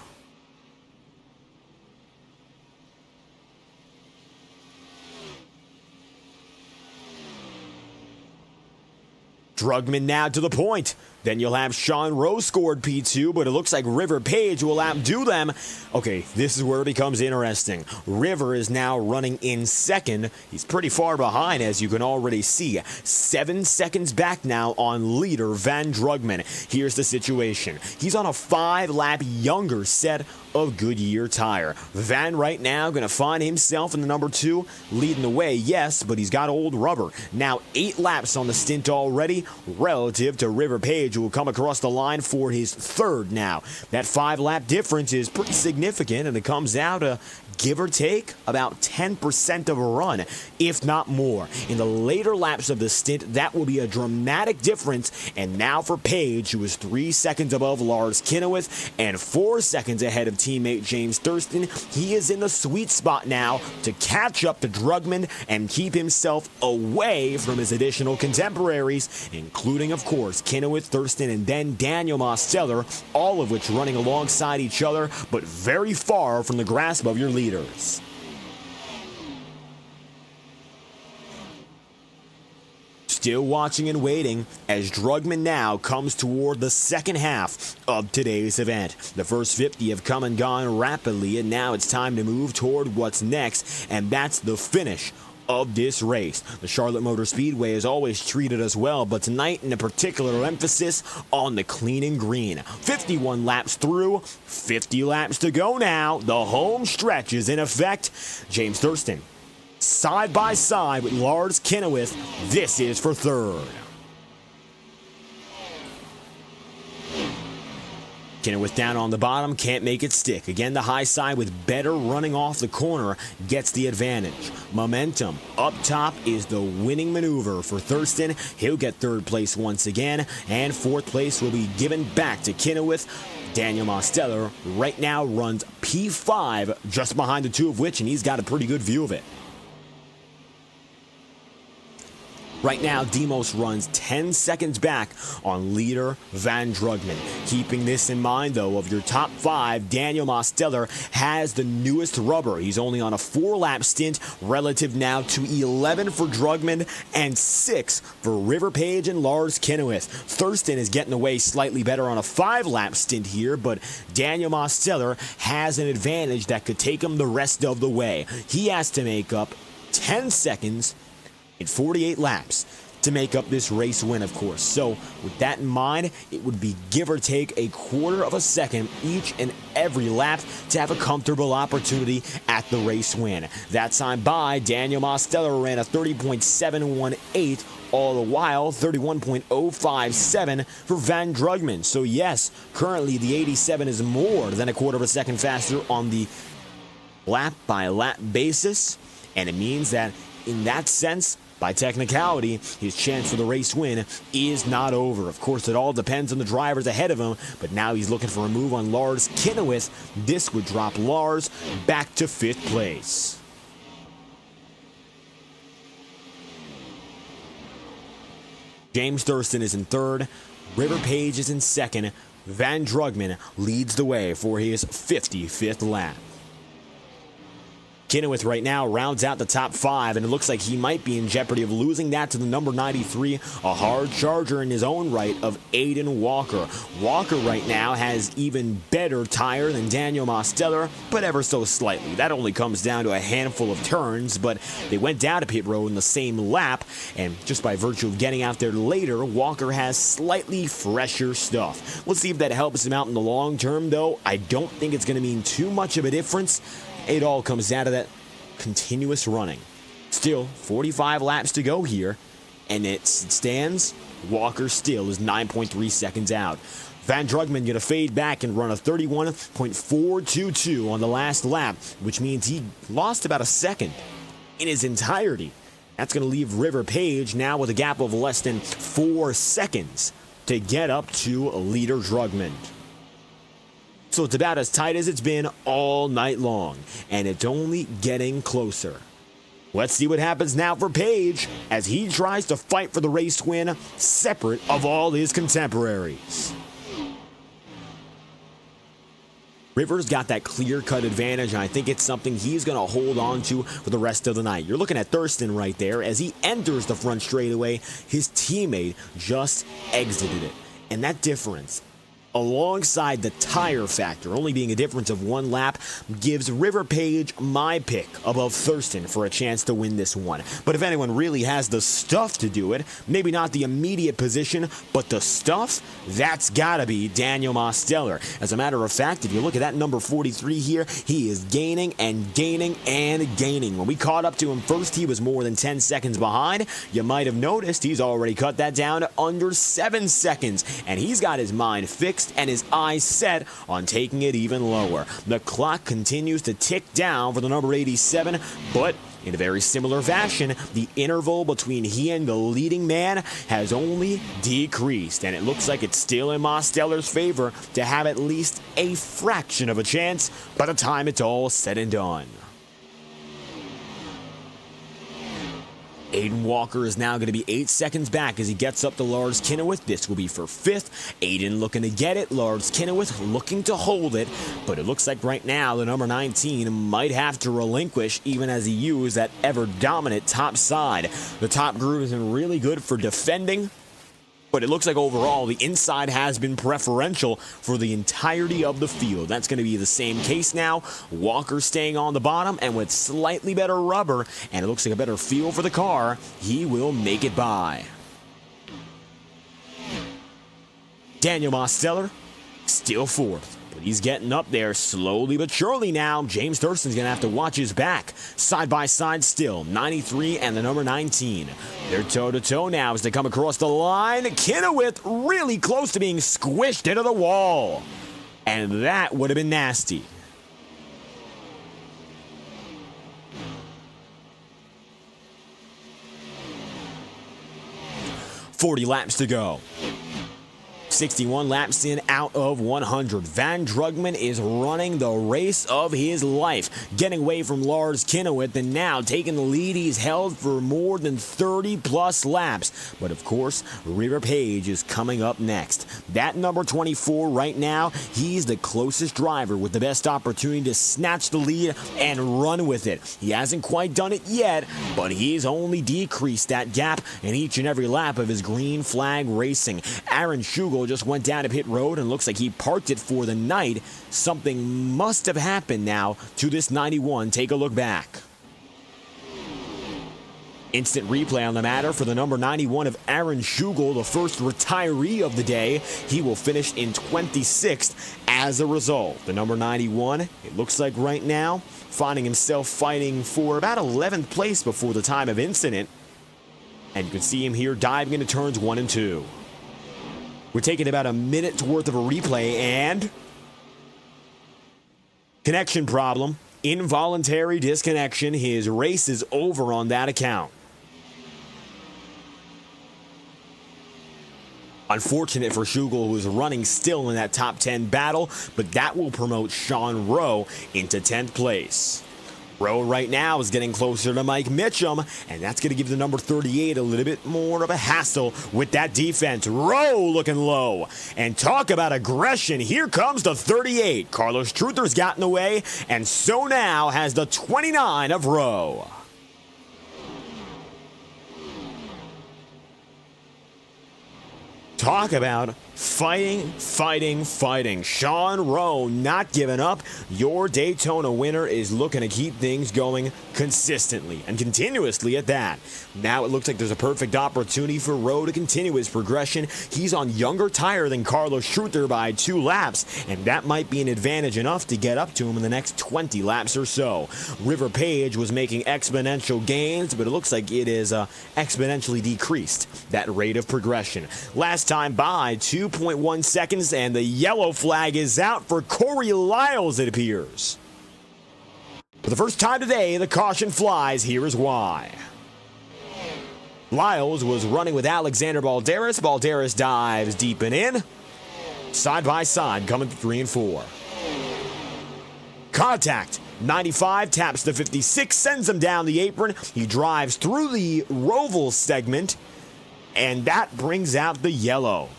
Drugman now to the point. Then you'll have Sean Rowe scored P2, but it looks like River Page will outdo them. Okay, this is where it becomes interesting. River is now running in second. He's pretty far behind, as you can already see. 7 seconds back now on leader Van Drugman. Here's the situation. He's on a 5-lap younger set of Goodyear tire. Van right now going to find himself in the number 2, leading the way, yes, but he's got old rubber. Now 8 laps on the stint already, relative to River Page, who will come across the line for his 3rd now. That 5-lap difference is pretty significant, and it comes out to give or take about 10% of a run, if not more. In the later laps of the stint, that will be a dramatic difference. And now for Page, who is 3 seconds above Lars Kinowith and 4 seconds ahead of teammate James Thurston. He is in the sweet spot now to catch up to Drugman and keep himself away from his additional contemporaries, including, of course, Kinowith, Thurston, and then Daniel Mosteller, all of which running alongside each other, but very far from the grasp of your leaders. Still watching and waiting as Drugman now comes toward the second half of today's event. The first 50 have come and gone rapidly, and now it's time to move toward what's next, and that's the finish of this race. The Charlotte Motor Speedway has always treated us well, but tonight in a particular emphasis on the clean and green. 51 laps through, 50 laps to go now. The home stretch is in effect. James Thurston side by side with Lars Kinowith. This is for 3rd. Kinowith down on the bottom, can't make it stick. Again, the high side with better running off the corner gets the advantage. Momentum up top is the winning maneuver for Thurston. He'll get 3rd place once again, and 4th place will be given back to Kinowith. Daniel Mosteller right now runs P5, just behind the 2 of which, and he's got a pretty good view of it. Right now, Demos runs 10 seconds back on leader Van Drugman. Keeping this in mind, though, of your top 5, Daniel Mosteller has the newest rubber. He's only on a 4-lap stint, relative now to 11 for Drugman and 6 for River Page and Lars Kinowith. Thurston is getting away slightly better on a 5-lap stint here, but Daniel Mosteller has an advantage that could take him the rest of the way. He has to make up 10 seconds in 48 laps to make up this race win, of course. So with that in mind, it would be give or take a 1/4 of a second each and every lap to have a comfortable opportunity at the race win. That time by, Daniel Mosteller ran a 30.718, all the while 31.057 for Van Drugman. So yes, currently the 87 is more than a 1/4 of a second faster on the lap by lap basis, and it means that in that sense, by technicality, his chance for the race win is not over. Of course, it all depends on the drivers ahead of him, but now he's looking for a move on Lars Kinowith. This would drop Lars back to 5th place. James Thurston is in 3rd. River Page is in 2nd. Van Drugman leads the way for his 55th lap. Kinowith right now rounds out the top 5, and it looks like he might be in jeopardy of losing that to the number 93, a hard charger in his own right of Aiden Walker. Walker right now has even better tire than Daniel Mosteller, but ever so slightly. That only comes down to a handful of turns, but they went down to pit road in the same lap, and just by virtue of getting out there later, Walker has slightly fresher stuff. We'll see if that helps him out in the long term, though. I don't think it's going to mean too much of a difference. It all comes down to that continuous running. Still, 45 laps to go here, and it stands. Walker still is 9.3 seconds out. Van Drugman going to fade back and run a 31.422 on the last lap, which means he lost about a second in his entirety. That's going to leave River Page now with a gap of less than 4 seconds to get up to leader Drugman. So it's about as tight as it's been all night long, and it's only getting closer. Let's see what happens now for Page as he tries to fight for the race win separate of all his contemporaries. Rivers got that clear-cut advantage, and I think it's something he's going to hold on to for the rest of the night. You're looking at Thurston right there. As he enters the front straightaway, his teammate just exited it. And that difference, alongside the tire factor, only being a difference of 1 lap, gives River Page my pick above Thurston for a chance to win this one. But if anyone really has the stuff to do it, maybe not the immediate position, but the stuff, that's gotta be Daniel Mosteller. As a matter of fact, if you look at that number 43 here, he is gaining and gaining and gaining. When we caught up to him first, he was more than 10 seconds behind. You might have noticed he's already cut that down to under 7 seconds, and he's got his mind fixed and his eyes set on taking it even lower. The clock continues to tick down for the number 87, but in a very similar fashion, the interval between he and the leading man has only decreased, and it looks like it's still in Mosteller's favor to have at least a fraction of a chance by the time it's all said and done. Aiden Walker is now going to be 8 seconds back as he gets up to Lars Kinnewith. This will be for 5th. Aiden looking to get it. Lars Kinnewith looking to hold it. But it looks like right now the number 19 might have to relinquish even as he used that ever-dominant top side. The top groove isn't really good for defending, but it looks like overall the inside has been preferential for the entirety of the field. That's going to be the same case now. Walker staying on the bottom, and with slightly better rubber, and it looks like a better feel for the car, he will make it by. Daniel Mosteller, still 4th. But he's getting up there slowly but surely now. James Thurston's going to have to watch his back. Side by side still, 93 and the number 19. They're toe-to-toe now as they come across the line. Kinnewith really close to being squished into the wall. And that would have been nasty. .40 laps to go. 61 laps in out of 100. Van Drugman is running the race of his life, getting away from Lars Kinnewith, and now taking the lead he's held for more than 30-plus laps. But of course, River Page is coming up next. That number 24 right now, he's the closest driver with the best opportunity to snatch the lead and run with it. He hasn't quite done it yet, but he's only decreased that gap in each and every lap of his green flag racing. Aaron Schugel just went down to pit road and looks like he parked it for the night. Something must have happened now to this 91. Take a look back. Instant replay on the matter for the number 91 of Aaron Schugel, the first retiree of the day. He will finish in 26th as a result. The number 91, it looks like right now, finding himself fighting for about 11th place before the time of incident. And you can see him here diving into turns 1 and 2. We're taking about a minute's worth of a replay, and connection problem, involuntary disconnection. His race is over on that account. Unfortunate for Schugel, who is running still in that top 10 battle, but that will promote Sean Rowe into 10th place. Rowe right now is getting closer to Mike Mitchum, and that's going to give the number 38 a little bit more of a hassle with that defense. Rowe looking low. And talk about aggression. Here comes the 38. Carlos Truther's gotten away, and so now has the 29 of Rowe. Talk about fighting, fighting, fighting. Sean Rowe not giving up. Your Daytona winner is looking to keep things going consistently and continuously at that. Now it looks like there's a perfect opportunity for Rowe to continue his progression. He's on younger tire than Carlos Truther by 2 laps, and that might be an advantage enough to get up to him in the next 20 laps or so. River Page was making exponential gains, but it looks like it is exponentially decreased, that rate of progression. Last time by 2.1 seconds, and the yellow flag is out for Corey Lyles, it appears. For the first time today, the caution flies. Here is why. Lyles was running with Alexander Balderas. Balderas dives deep and in. Side by side, coming to 3 and 4. Contact. 95 taps the 56, sends him down the apron. He drives through the Roval segment, and that brings out the yellow.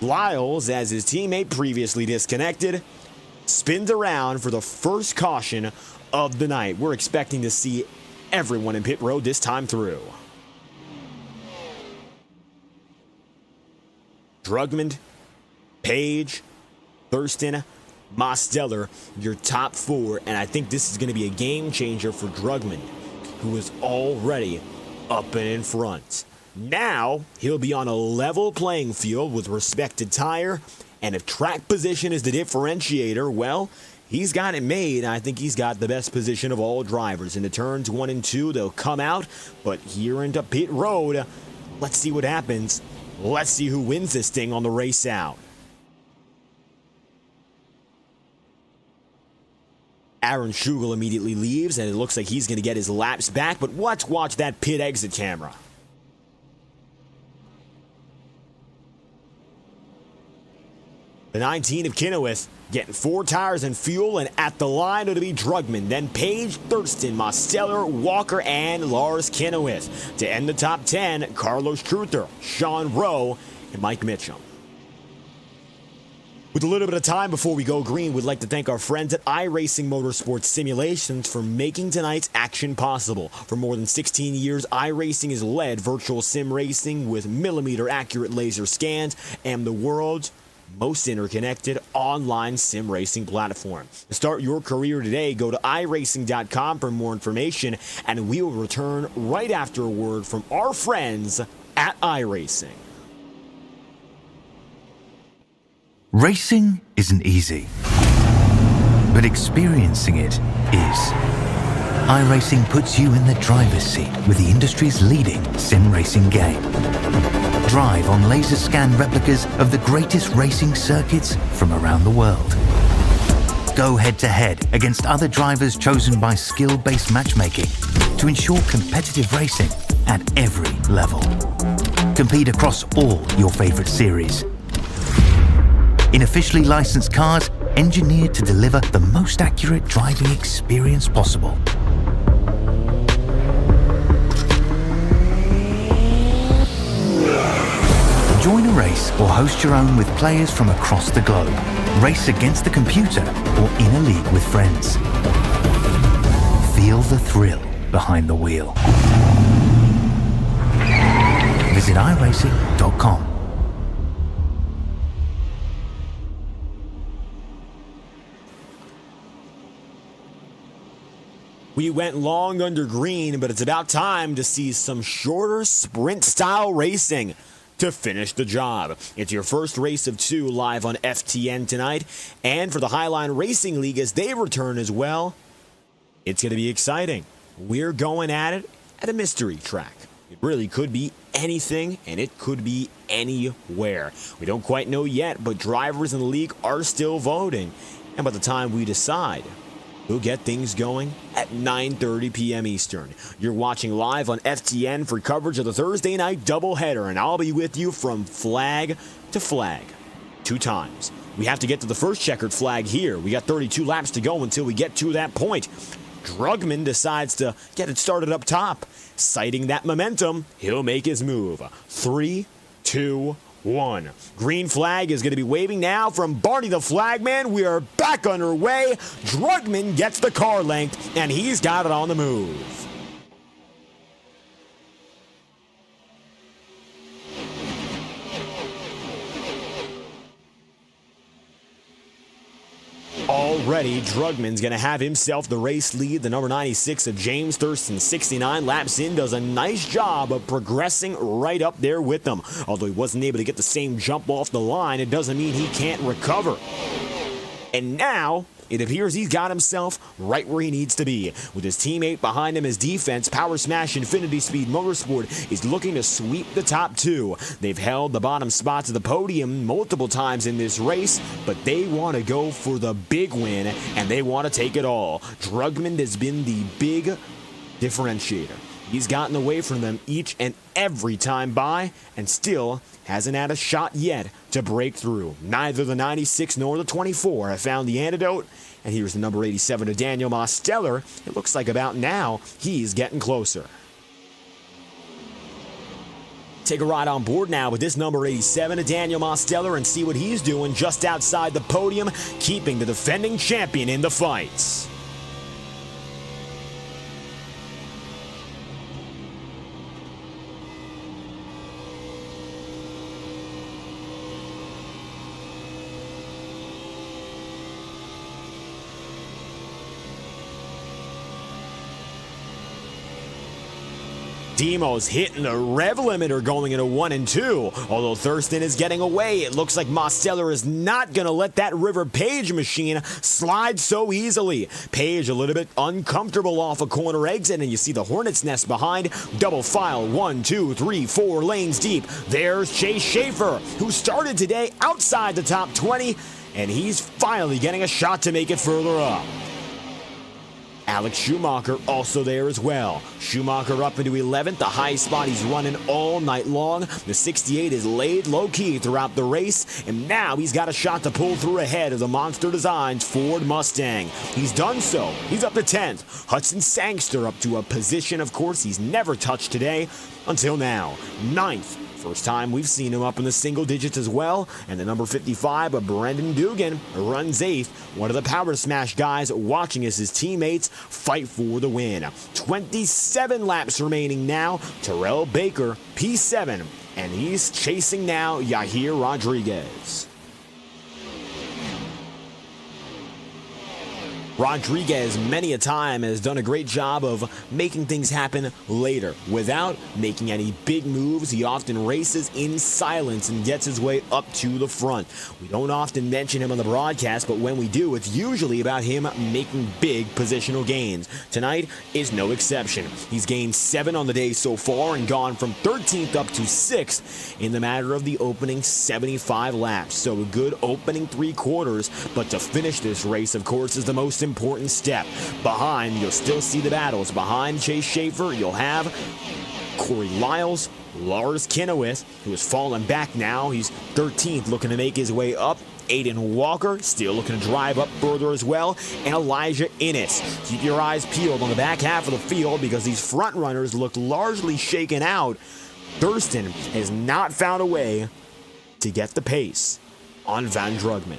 Lyles, as his teammate previously disconnected, spins around for the first caution of the night. We're expecting to see everyone in pit road this time through. Drugman, Page, Thurston, Mosteller, your top four, and I think this is going to be a game changer for Drugman, who is already up and in front. Now, he'll be on a level playing field with respect to tire, and if track position is the differentiator, well, he's got it made. I think he's got the best position of all drivers. In the turns 1 and 2, they'll come out, but here into pit road, let's see what happens. Let's see who wins this thing on the race out. Aaron Schugel immediately leaves, and it looks like he's going to get his laps back, but let's watch that pit exit camera. The 19 of Kennewick getting 4 tires and fuel, and at the line it'll be Drugman, then Page, Thurston, Mosteller, Walker, and Lars Kennewick. To end the top 10, Carlos Truther, Sean Rowe, and Mike Mitchum. With a little bit of time before we go green, we'd like to thank our friends at iRacing Motorsport Simulations for making tonight's action possible. For more than 16 years, iRacing has led virtual sim racing with millimeter-accurate laser scans and the world's most interconnected online sim racing platform. To start your career today, go to iRacing.com for more information, and we will return right after a word from our friends at iRacing. Racing isn't easy, but experiencing it is. iRacing puts you in the driver's seat with the industry's leading sim racing game. Drive on laser scan replicas of the greatest racing circuits from around the world. Go head-to-head against other drivers chosen by skill-based matchmaking to ensure competitive racing at every level. Compete across all your favorite series. In officially licensed cars, engineered to deliver the most accurate driving experience possible. Join a race or host your own with players from across the globe. Race against the computer or in a league with friends. Feel the thrill behind the wheel. Visit iRacing.com. We went long under green, but it's about time to see some shorter sprint-style racing to finish the job. It's your first race of 2 live on FTN tonight, and for the Highline Racing League as they return as well, it's going to be exciting. We're going at it at a mystery track. It really could be anything, and it could be anywhere. We don't quite know yet, but drivers in the league are still voting, and by the time we decide, we'll get things going at 9:30 p.m. Eastern. You're watching live on FTN for coverage of the Thursday night doubleheader, and I'll be with you from flag to flag 2 times. We have to get to the first checkered flag here. We got 32 laps to go until we get to that point. Drugman decides to get it started up top. Citing that momentum, he'll make his move. 3, 2, 1. Green flag is going to be waving now from Barney the Flagman. We are back underway. Drugman gets the car length, and he's got it on the move. Already, Drugman's going to have himself the race lead. The number 96 of James Thurston, 69 laps in, does a nice job of progressing right up there with them. Although he wasn't able to get the same jump off the line, it doesn't mean he can't recover. And now, it appears he's got himself right where he needs to be. With his teammate behind him as defense, Power Smash Infinity Speed Motorsport is looking to sweep the top 2. They've held the bottom spots of the podium multiple times in this race, but they want to go for the big win, and they want to take it all. Drugman has been the big differentiator. He's gotten away from them each and every time by, and still hasn't had a shot yet to break through. Neither the 96 nor the 24 have found the antidote, and here's the number 87 of Daniel Mosteller. It looks like about now he's getting closer. Take a ride on board now with this number 87, Daniel Mosteller, and see what he's doing just outside the podium, keeping the defending champion in the fights. Demo's hitting the rev limiter going into 1 and 2. Although Thurston is getting away, it looks like Mosteller is not going to let that River Page machine slide so easily. Page a little bit uncomfortable off a corner exit, and you see the Hornet's Nest behind. Double file, 1, 2, 3, 4 lanes deep. There's Chase Schaefer, who started today outside the top 20, and he's finally getting a shot to make it further up. Alex Schumacher also there as well. Schumacher up into 11th, the high spot he's running all night long. The 68 is laid low-key throughout the race, and now he's got a shot to pull through ahead of the Monster Designs Ford Mustang. He's done so. He's up to 10th. Hudson Sangster up to a position, of course, he's never touched today until now. 9th. First time we've seen him up in the single digits as well. And the number 55 of Brendan Dugan runs 8th. One of the Power Smash guys watching as his teammates fight for the win. 27 laps remaining now. Terrell Baker, P7. And he's chasing now Yahir Rodriguez. Rodriguez many a time has done a great job of making things happen later. Without making any big moves, he often races in silence and gets his way up to the front. We don't often mention him on the broadcast, but when we do, it's usually about him making big positional gains. Tonight is no exception. He's gained 7 on the day so far and gone from 13th up to 6th in the matter of the opening 75 laps. So a good opening 3 quarters, but to finish this race, of course, is the most important step. Behind, you'll still see the battles. Behind Chase Schaefer, you'll have Corey Lyles, Lars Kenowith, who has fallen back now. He's 13th, looking to make his way up. Aiden Walker, still looking to drive up further as well. And Elijah Innes. Keep your eyes peeled on the back half of the field because these front runners look largely shaken out. Thurston has not found a way to get the pace on Van Drugman.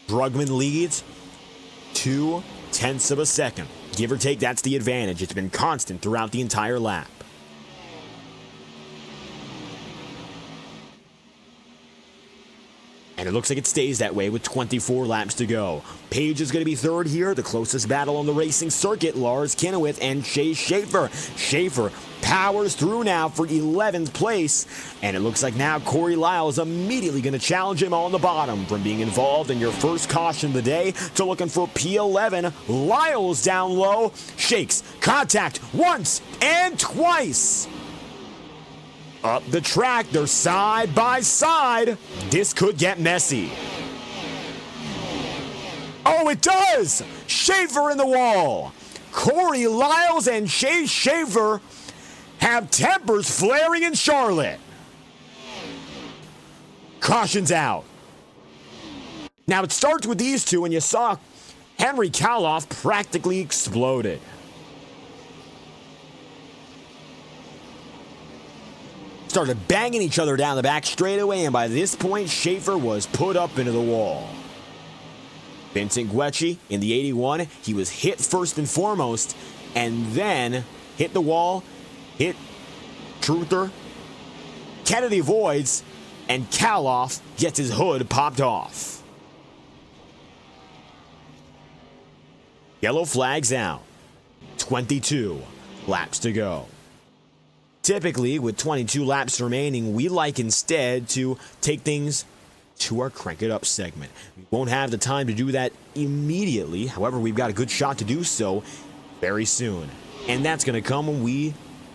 Drugman leads 0.2 of a second. Give or take, that's the advantage. It's been constant throughout the entire lap. And it looks like it stays that way with 24 laps to go. Page is going to be third here. The closest battle on the racing circuit, Lars Kenowith and Chase Schaefer. Schaefer powers through now for 11th place. And it looks like now Corey Lyles immediately going to challenge him on the bottom. From being involved in your first caution of the day to looking for P11. Lyles down low. Shakes. Contact once and twice. Up the track, they're side by side. This could get messy. Oh, it does! Schaefer in the wall. Corey Lyles and Chase Schaefer have tempers flaring in Charlotte. Caution's out. Now, it starts with these two, and you saw Henry Kaloff practically exploded. Started banging each other down the back straightaway, and by this point, Schaefer was put up into the wall. Vincent Guecci in the 81, he was hit first and foremost, and then hit the wall, hit Truther. Kennedy avoids, and Kaloff gets his hood popped off. Yellow flags out. 22 laps to go. Typically, with 22 laps remaining, we like instead to take things to our Crank It Up segment. We won't have the time to do that immediately. However, we've got a good shot to do so very soon. And that's going to come when we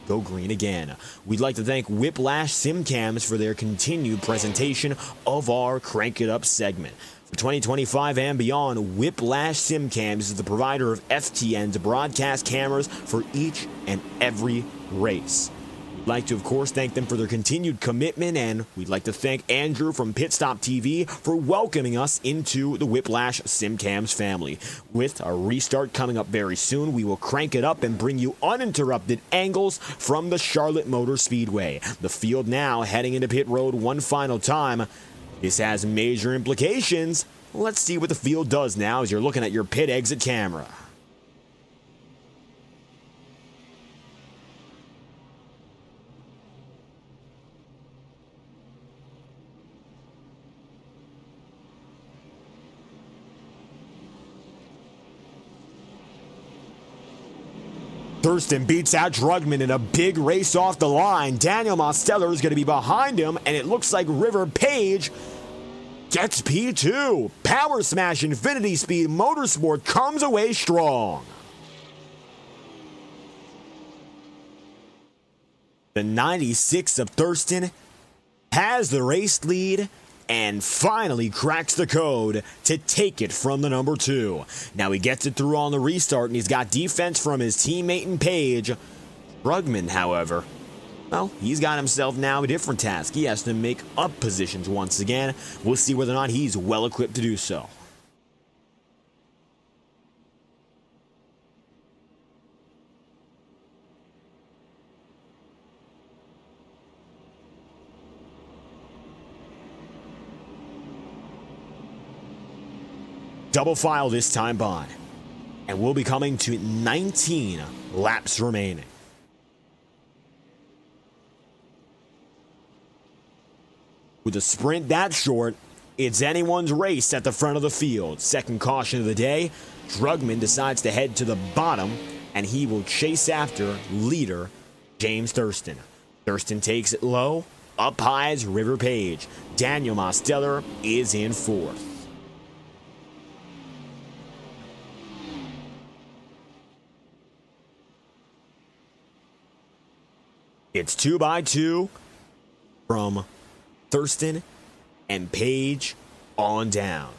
go green again. We'd like to thank Whiplash SimCams for their continued presentation of our Crank It Up segment. For 2025 and beyond, Whiplash SimCams is the provider of FTN's broadcast cameras for each and every race. Like to, of course, thank them for their continued commitment, and we'd like to thank Andrew from Pit Stop TV for welcoming us into the Whiplash SimCams family. With a restart coming up very soon, we will crank it up and bring you uninterrupted angles from the Charlotte Motor Speedway. The field now heading into pit road one final time. This has major implications. Let's see what the field does now as you're looking at your pit exit camera. Thurston beats out Drugman in a big race off the line. Daniel Mosteller is going to be behind him, and it looks like River Page gets P2. Power Smash Infinity Speed Motorsport comes away strong. The 96 of Thurston has the race lead and finally cracks the code to take it from the number 2. Now he gets it through on the restart, and he's got defense from his teammate in Page. Drugman, however, well, he's got himself now a different task. He has to make up positions once again. We'll see whether or not he's well equipped to do so. Double file this time by, and we'll be coming to 19 laps remaining. With a sprint that short, it's anyone's race at the front of the field. Second caution of the day, Drugman decides to head to the bottom, and he will chase after leader James Thurston. Thurston takes it low, up high is River Page. Daniel Mosteller is in fourth. It's 2x2 from Thurston and Page on down.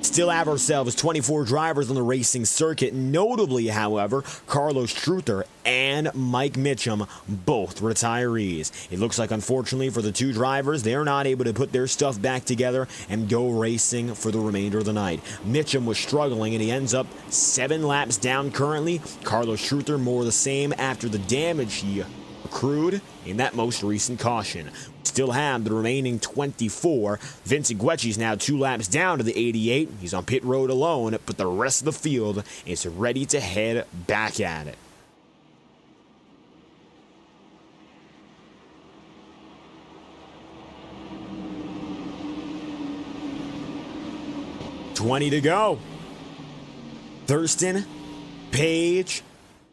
Still have ourselves 24 drivers on the racing circuit. Notably, however, Carlos Truther and Mike Mitchum, both retirees. It looks like, unfortunately, for the two drivers, they're not able to put their stuff back together and go racing for the remainder of the night. Mitchum was struggling, and he ends up 7 laps down currently. Carlos Truther more the same after the damage he accrued in that most recent caution. Still have the remaining 24. Vince Iguechi's now 2 laps down to the 88. He's on pit road alone, but the rest of the field is ready to head back at it. $20 to go. Thurston, Page,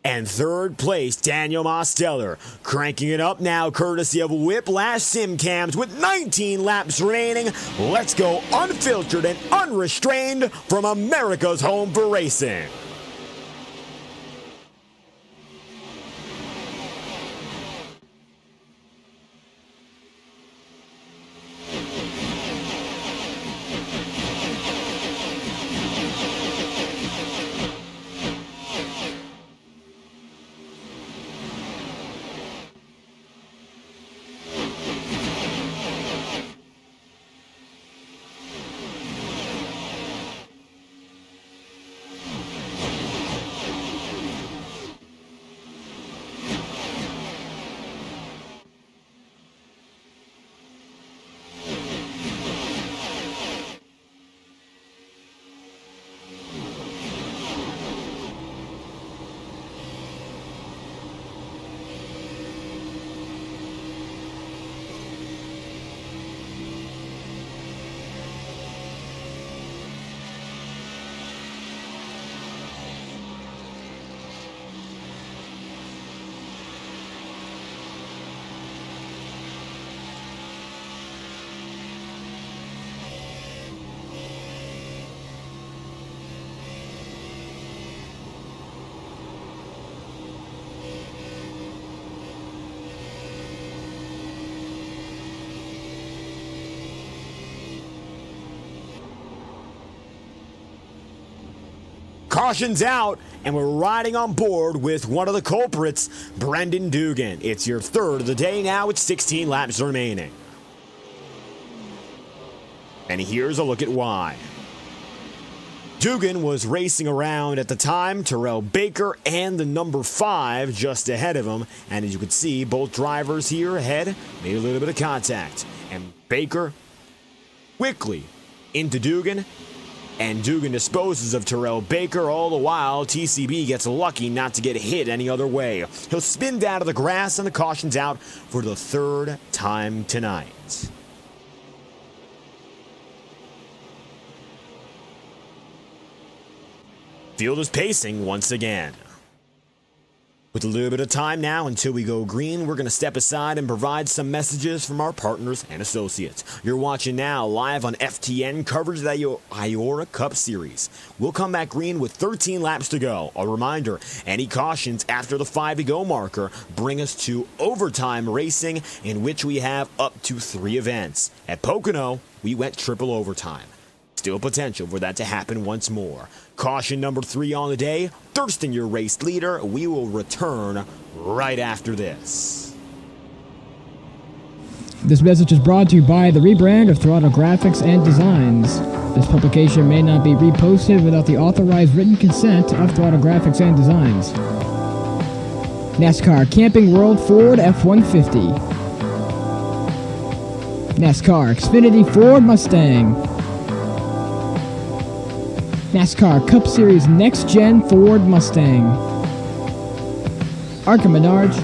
and third place, Daniel Mosteller. Cranking it up now, courtesy of Whiplash SimCams with 19 laps remaining. Let's go unfiltered and unrestrained from America's home for racing. Caution's out, and we're riding on board with one of the culprits, Brendan Dugan. It's your third of the day now with 16 laps remaining. And here's a look at why. Dugan was racing around at the time, Terrell Baker and the number 5 just ahead of him. And as you can see, both drivers here ahead made a little bit of contact. And Baker quickly into Dugan, and Dugan disposes of Terrell Baker. All the while, TCB gets lucky not to get hit any other way. He'll spin down to the grass, and the caution's out for the third time tonight. Field is pacing once again. With a little bit of time now until we go green, we're going to step aside and provide some messages from our partners and associates. You're watching now live on FTN coverage of the IORA Cup Series. We'll come back green with 13 laps to go. A reminder, any cautions after the 5 to go marker bring us to overtime racing, in which we have up to 3 events. At Pocono, we went triple overtime. Still potential for that to happen once more. Caution number 3 on the day, Thurston, your race leader. We will return right after this. This message is brought to you by the rebrand of Throttle Graphics and Designs. This publication may not be reposted without the authorized written consent of Throttle Graphics and Designs. NASCAR Camping World Ford F-150. NASCAR Xfinity Ford Mustang. NASCAR Cup Series Next-Gen Ford Mustang. Arca Menards.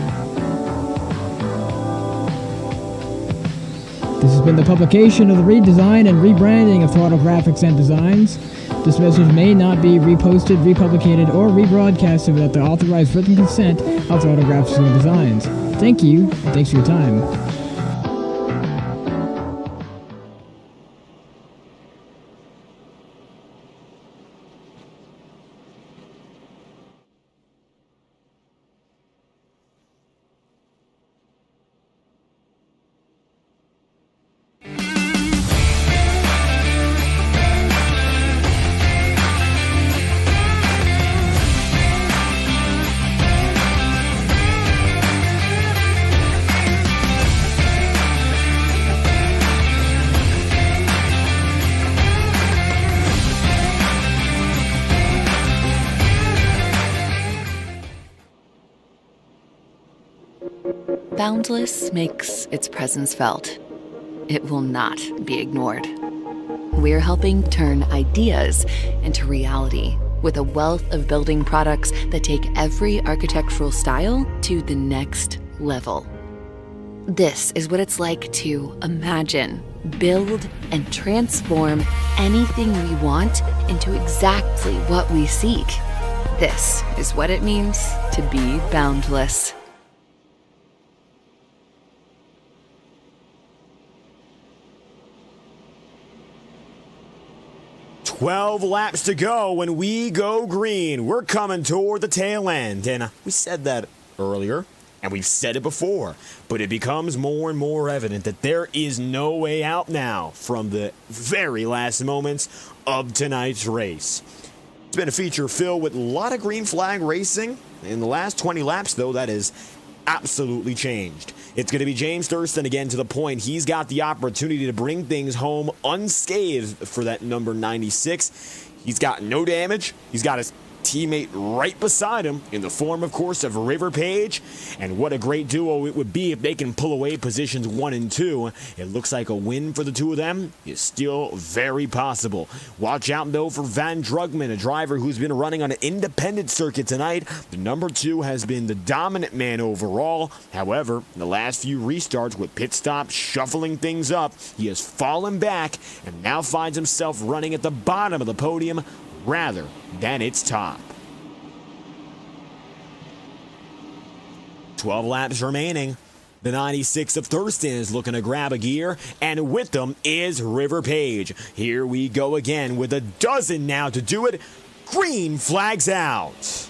This has been the publication of the redesign and rebranding of Throttle Graphics and Designs. This message may not be reposted, republicated, or rebroadcasted without the authorized written consent of Throttle Graphics and Designs. Thank you, and thanks for your time. Boundless makes its presence felt. It will not be ignored. We're helping turn ideas into reality with a wealth of building products that take every architectural style to the next level. This is what it's like to imagine, build, and transform anything we want into exactly what we seek. This is what it means to be boundless. 12 laps to go when we go green. We're coming toward the tail end, and we said that earlier, and we've said it before, but it becomes more and more evident that there is no way out now from the very last moments of tonight's race. It's been a feature filled with a lot of green flag racing. In the last 20 laps, though, that is absolutely changed. It's going to be James Thurston again, to the point he's got the opportunity to bring things home unscathed for that number 96. He's got no damage. He's got his teammate right beside him in the form, of course, of River Page. And what a great duo it would be if they can pull away positions 1 and 2. It looks like a win for the two of them is still very possible. Watch out, though, for Van Drugman, a driver who's been running on an independent circuit tonight. The number 2 has been the dominant man overall. However, in the last few restarts with pit stops shuffling things up, he has fallen back and now finds himself running at the bottom of the podium rather than its top. 12 laps remaining. The 96 of Thurston is looking to grab a gear, and with them is River Page. Here we go again with a dozen now to do it. Green flags out.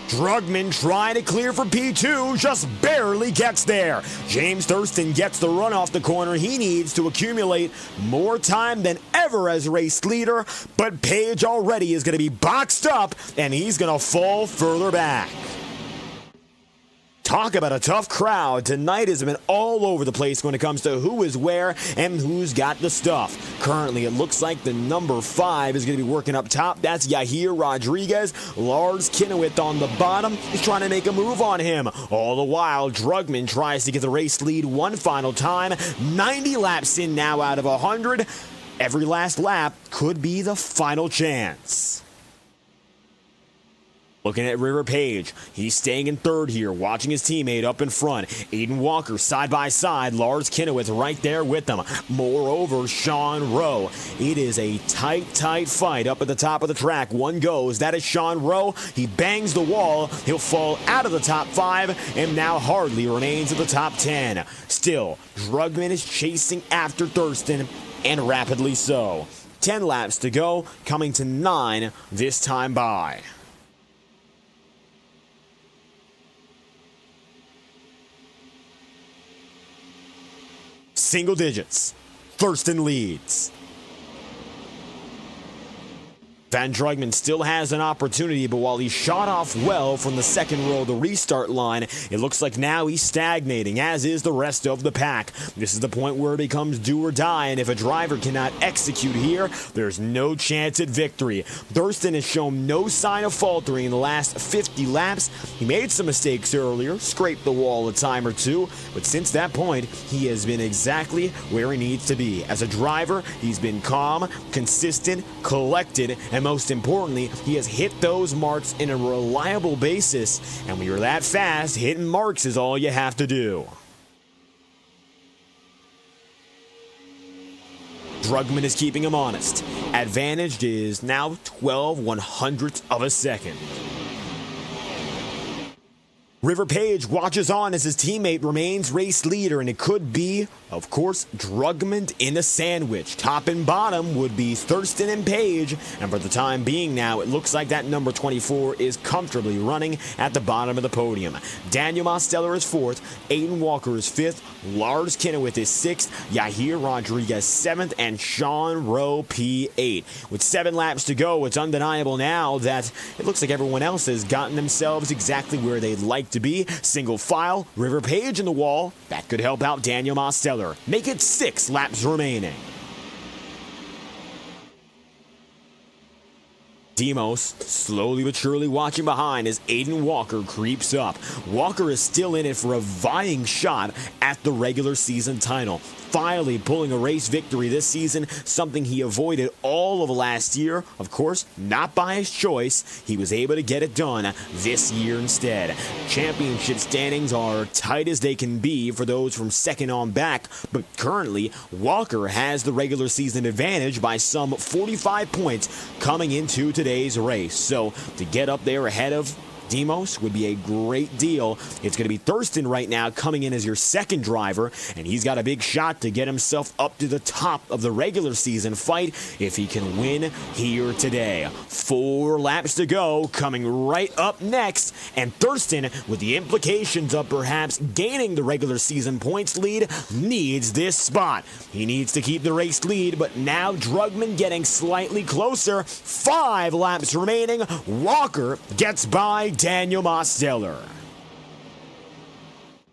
Drugman trying to clear for P2, just barely gets there. James Thurston gets the run off the corner. He needs to accumulate more time than ever as race leader, but Page already is going to be boxed up, and he's going to fall further back. Talk about a tough crowd. Tonight has been all over the place when it comes to who is where and who's got the stuff. Currently, it looks like the number 5 is going to be working up top. That's Yahir Rodriguez. Lars Kinnewith on the bottom is trying to make a move on him. All the while, Drugman tries to get the race lead one final time. 90 laps in now out of 100. Every last lap could be the final chance. Looking at River Page, he's staying in third here, watching his teammate up in front. Aiden Walker side by side, Lars Kinnewith right there with them. Moreover, Sean Rowe. It is a tight fight up at the top of the track. One goes, that is Sean Rowe. He bangs the wall, he'll fall out of the top 5 and now hardly remains at the top 10. Still, Drugman is chasing after Thurston, and rapidly so. 10 laps to go, coming to 9 this time by. Single digits. Thurston leads. Van Drugman still has an opportunity, but while he shot off well from the second row of the restart line, it looks like now he's stagnating, as is the rest of the pack. This is the point where it becomes do or die, and if a driver cannot execute here, there's no chance at victory. Thurston has shown no sign of faltering in the last 50 laps. He made some mistakes earlier, scraped the wall a time or two, but since that point, he has been exactly where he needs to be. As a driver, he's been calm, consistent, collected, and most importantly, he has hit those marks in a reliable basis. And when you're that fast, hitting marks is all you have to do. Drugman is keeping him honest. Advantaged is now 12/100ths of a second. River Page watches on as his teammate remains race leader, and it could be, of course, Drugman in a sandwich. Top and bottom would be Thurston and Page, and for the time being now, it looks like that number 24 is comfortably running at the bottom of the podium. Daniel Mosteller is 4th, Aiden Walker is 5th, Lars Kinnewith is 6th, Yahir Rodriguez 7th, and Sean Rowe P8. With 7 laps to go, it's undeniable now that it looks like everyone else has gotten themselves exactly where they'd like to be. Single file, River Page in the wall. That could help out Daniel Mosteller. Make it 6 laps remaining. Demos slowly but surely watching behind as Aiden Walker creeps up. Walker is still in it for a vying shot at the regular season title. Finally pulling a race victory this season, something he avoided all of last year. Of course, not by his choice. He was able to get it done this year instead. Championship standings are tight as they can be for those from second on back, but currently, Walker has the regular season advantage by some 45 points coming into today's race. So, to get up there ahead of Demos would be a great deal. It's going to be Thurston right now coming in as your second driver, and he's got a big shot to get himself up to the top of the regular season fight if he can win here today. 4 laps to go, coming right up next, and Thurston, with the implications of perhaps gaining the regular season points lead, needs this spot. He needs to keep the race lead, but now Drugman getting slightly closer. 5 laps remaining. Walker gets by Daniel Mosteller.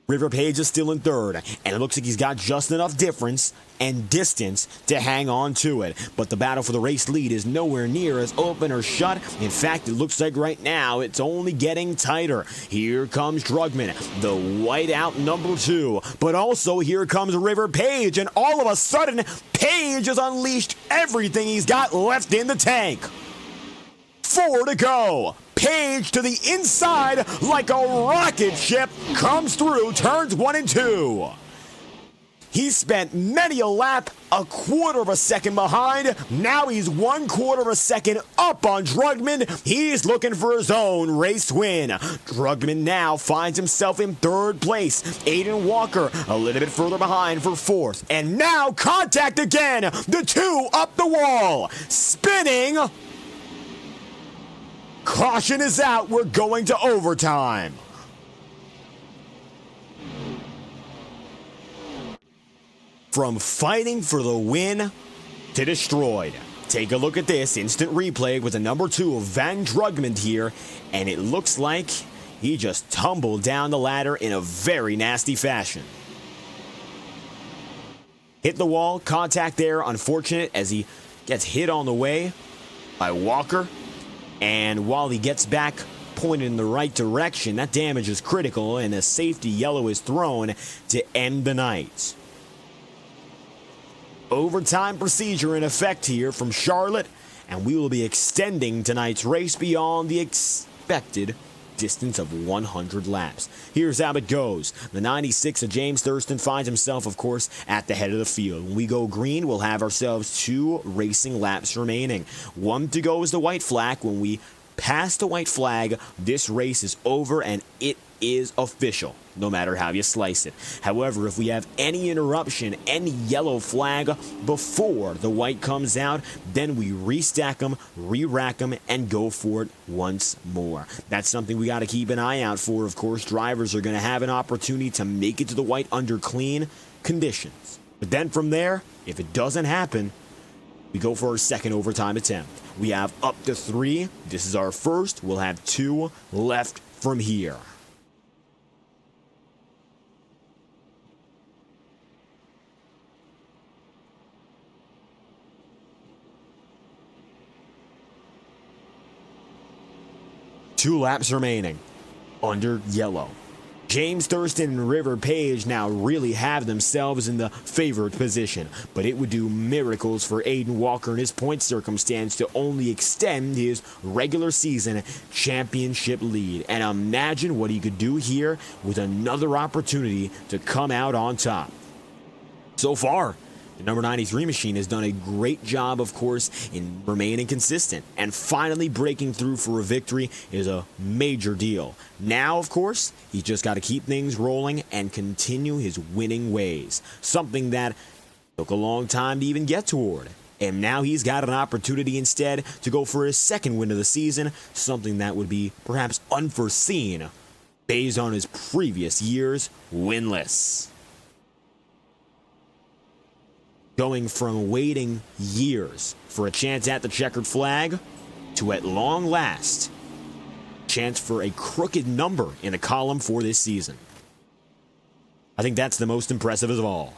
River Page is still in third, and it looks like he's got just enough difference and distance to hang on to it. But the battle for the race lead is nowhere near as open or shut. In fact, it looks like right now it's only getting tighter. Here comes Drugman, the whiteout number 2. But also here comes River Page, and all of a sudden, Page has unleashed everything he's got left in the tank. 4 to go. Page to the inside like a rocket ship comes through turns 1 and 2. He spent many a lap, a quarter of a second behind. Now he's 1/4 of a second up on Drugman. He's looking for his own race win. Drugman now finds himself in 3rd place. Aiden Walker a little bit further behind for 4th. And now contact again. The 2 up the wall. Spinning. Caution is out. We're going to overtime. From fighting for the win to destroyed. Take a look at this instant replay with the number 2 of Van Drugman here, and it looks like he just tumbled down the ladder in a very nasty fashion. Hit the wall, contact there, unfortunate as he gets hit on the way by Walker. And while he gets back pointed in the right direction, that damage is critical and a safety yellow is thrown to end the night. Overtime procedure in effect here from Charlotte, and we will be extending tonight's race beyond the expected distance of 100 laps. Here's how it goes. The 96 of James Thurston finds himself, of course, at the head of the field. When we go green, we'll have ourselves 2 racing laps remaining. 1 to go is the white flag. When we pass the white flag, this race is over and it is official, no matter how you slice it. However, if we have any interruption, any yellow flag before the white comes out, then we restack them, re-rack them, and go for it once more. That's something we got to keep an eye out for. Of course, drivers are going to have an opportunity to make it to the white under clean conditions. But then from there, if it doesn't happen, we go for our second overtime attempt. We have up to 3. This is our first. We'll have 2 left from here. Two laps remaining under yellow. James Thurston and River Page now really have themselves in the favored position, but it would do miracles for Aiden Walker in his point circumstance to only extend his regular season championship lead. And imagine what he could do here with another opportunity to come out on top. So far, the number 93 machine has done a great job, of course, in remaining consistent, and finally breaking through for a victory is a major deal. Now, of course, he's just got to keep things rolling and continue his winning ways, something that took a long time to even get toward. And now he's got an opportunity instead to go for his second win of the season, something that would be perhaps unforeseen based on his previous years winless. Going from waiting years for a chance at the checkered flag to, at long last, chance for a crooked number in the column for this season. I think that's the most impressive of all.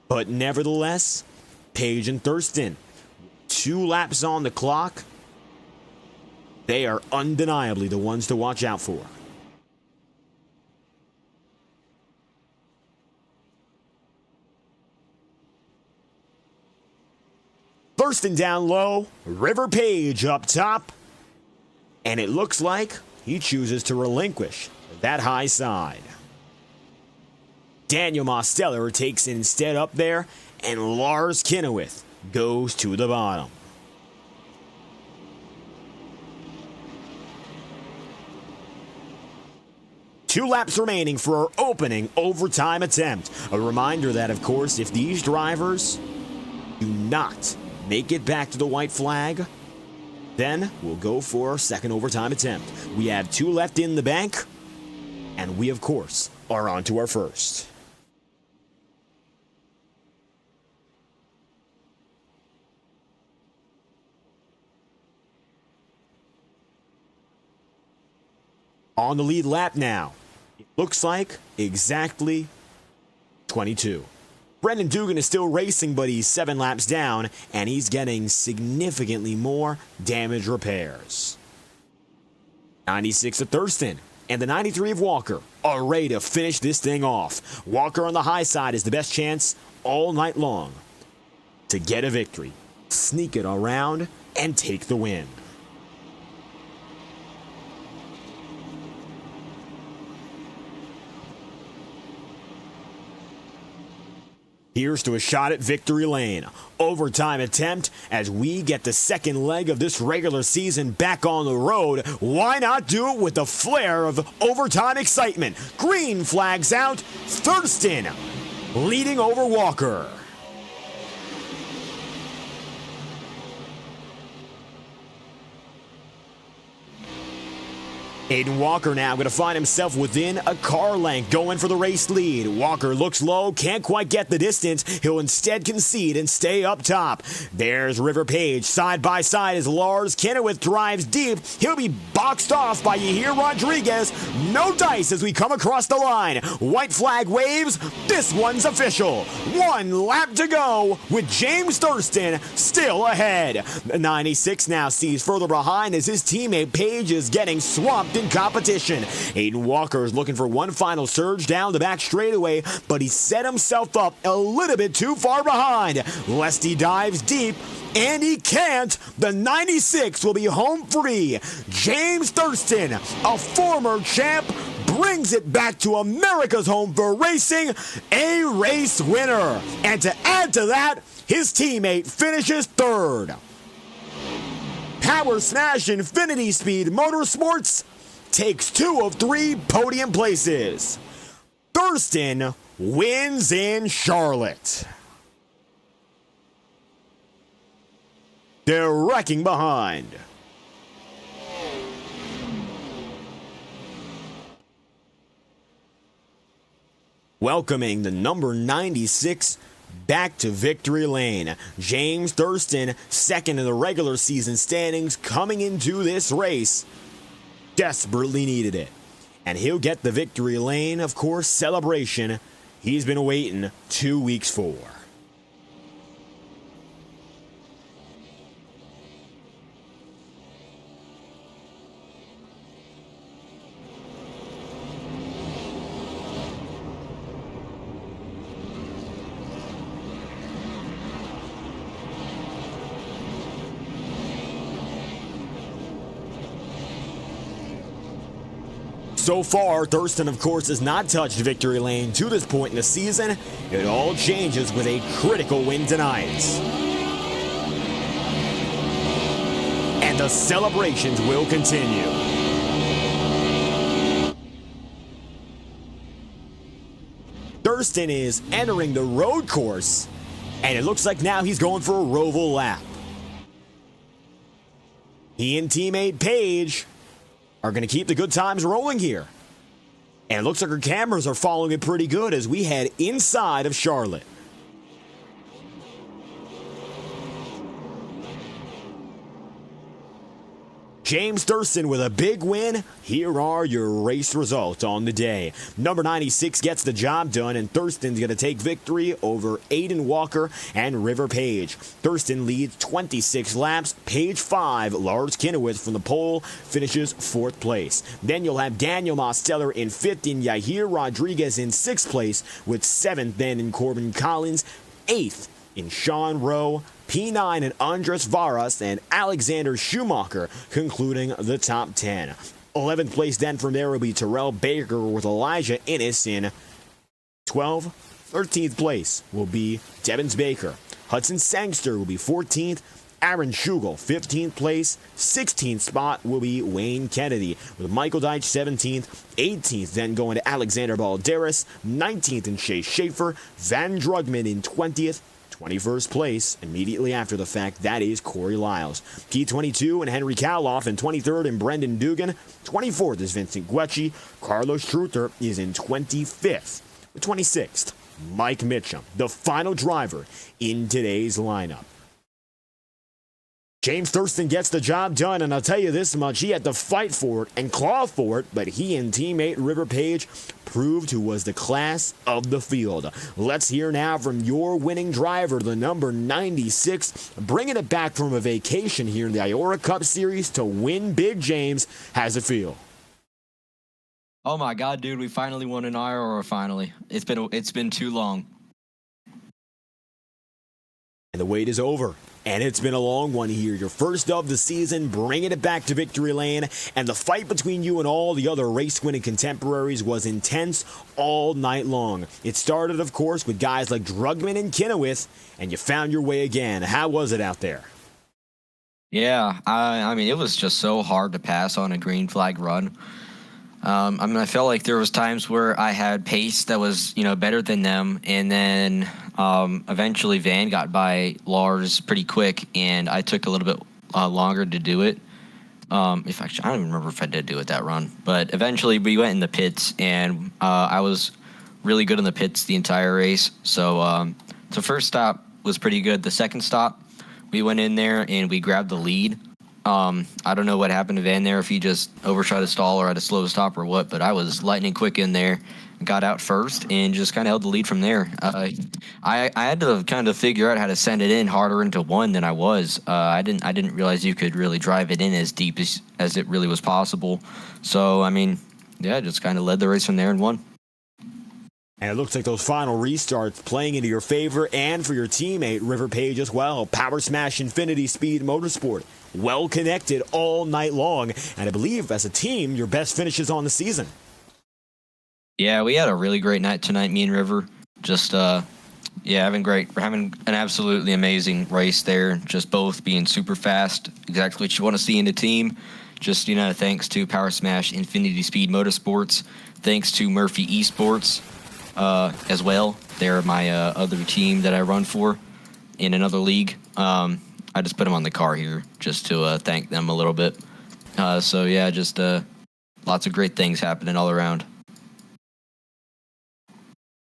But nevertheless, Page and Thurston, 2 laps on the clock, they are undeniably the ones to watch out for. Thurston down low, River Page up top, and it looks like he chooses to relinquish that high side. Daniel Mosteller takes it instead up there, and Lars Kinnewith goes to the bottom. Two laps remaining for our opening overtime attempt. A reminder that, of course, if these drivers do not make it back to the white flag, then we'll go for our second overtime attempt. We have 2 left in the bank, and we, of course, are on to our first. On the lead lap now. It looks like exactly 22. Brendan Dugan is still racing, but he's 7 laps down, and he's getting significantly more damage repairs. 96 of Thurston and the 93 of Walker are ready to finish this thing off. Walker on the high side is the best chance all night long to get a victory, sneak it around, and take the win. Here's to a shot at victory lane. Overtime attempt as we get the second leg of this regular season back on the road. Why not do it with the flair of overtime excitement? Green flags out. Thurston leading over Walker. Aiden Walker now going to find himself within a car length, going for the race lead. Walker looks low, can't quite get the distance. He'll instead concede and stay up top. There's River Page. Side by side as Lars Kennewick drives deep. He'll be boxed off by Yahir Rodriguez. No dice as we come across the line. White flag waves. This one's official. 1 lap to go with James Thurston still ahead. 96 now sees further behind as his teammate Page is getting swamped in competition. Aiden Walker is looking for one final surge down the back straightaway, but he set himself up a little bit too far behind. Lest he dives deep, and he can't. The 96 will be home free. James Thurston, a former champ, brings it back to America's home for racing, a race winner. And to add to that, his teammate finishes third. Power Smash Xfinity Speed Motorsports takes 2 of 3 podium places. Thurston wins in Charlotte. They're wrecking behind. Welcoming the number 96 back to victory lane. James Thurston, second in the regular season standings, coming into this race. Desperately needed it. And he'll get the victory lane, of course, celebration he's been waiting 2 weeks for. So far, Thurston, of course, has not touched victory lane to this point in the season. It all changes with a critical win tonight. And the celebrations will continue. Thurston is entering the road course, and it looks like now he's going for a roval lap. He and teammate Page are going to keep the good times rolling here. And it looks like our cameras are following it pretty good as we head inside of Charlotte. James Thurston with a big win. Here are your race results on the day. Number 96 gets the job done, and Thurston's going to take victory over Aiden Walker and River Page. Thurston leads 26 laps. Page 5, Lars Kennewick from the pole, finishes 4th place. Then you'll have Daniel Mosteller in 5th, and Yahir Rodriguez in 6th place, with 7th then in Corbin Collins, 8th in Sean Rowe, P9 and Andres Varas, and Alexander Schumacher concluding the top 10. 11th place then from there will be Terrell Baker with Elijah Innes in 12th. 13th place will be Devins Baker. Hudson Sangster will be 14th. Aaron Schugel, 15th place. 16th spot will be Wayne Kennedy, with Michael Deitch 17th. 18th then going to Alexander Balderas. 19th in Chase Schaefer. Van Drugman in 20th. 21st place, immediately after the fact, that is Corey Lyles. P22 and Henry Kaloff in 23rd, and Brendan Dugan. 24th is Vincent Guecci. Carlos Truther is in 25th. The 26th, Mike Mitchum, the final driver in today's lineup. James Thurston gets the job done, and I'll tell you this much, he had to fight for it and claw for it, but he and teammate River Page proved who was the class of the field. Let's hear now from your winning driver, the number 96, bringing it back from a vacation here in the IORA Cup Series to win big. James, how's it feel? Oh my God, dude, we finally won an IORA finally. It's been too long. And the wait is over. And it's been a long one here. Your first of the season, bringing it back to victory lane. And the fight between you and all the other race-winning contemporaries was intense all night long. It started, of course, with guys like Drugman and Kennewick, and you found your way again. How was it out there? Yeah, I mean, it was just so hard to pass on a green flag run. I felt like there was times where I had pace that was, better than them, and then eventually Van got by Lars pretty quick, and I took a little bit longer to do it. If actually, I don't even remember if I did do it that run, but eventually we went in the pits, and I was really good in the pits the entire race. So the first stop was pretty good. The second stop, we went in there and we grabbed the lead. I don't know what happened to Van there, if he just overshot a stall or had a slow stop or what, but I was lightning quick in there, got out first, and just kind of held the lead from there. I had to kind of figure out how to send it in harder into one than I was. I didn't realize you could really drive it in as deep as it really was possible. So, I mean, yeah, just kind of led the race from there and won. And it looks like those final restarts playing into your favor and for your teammate, River Page, as well. Power Smash Infinity Speed Motorsport. Well connected all night long. And I believe, as a team, your best finishes on the season. Yeah, we had a really great night tonight, me and River. Just, having great. We're having an absolutely amazing race there. Just both being super fast. Exactly what you want to see in a team. Just, thanks to Power Smash Infinity Speed Motorsports. Thanks to Murphy Esports. As well. They're my other team that I run for in another league. I just put them on the car here just to thank them a little bit. So yeah, just lots of great things happening all around.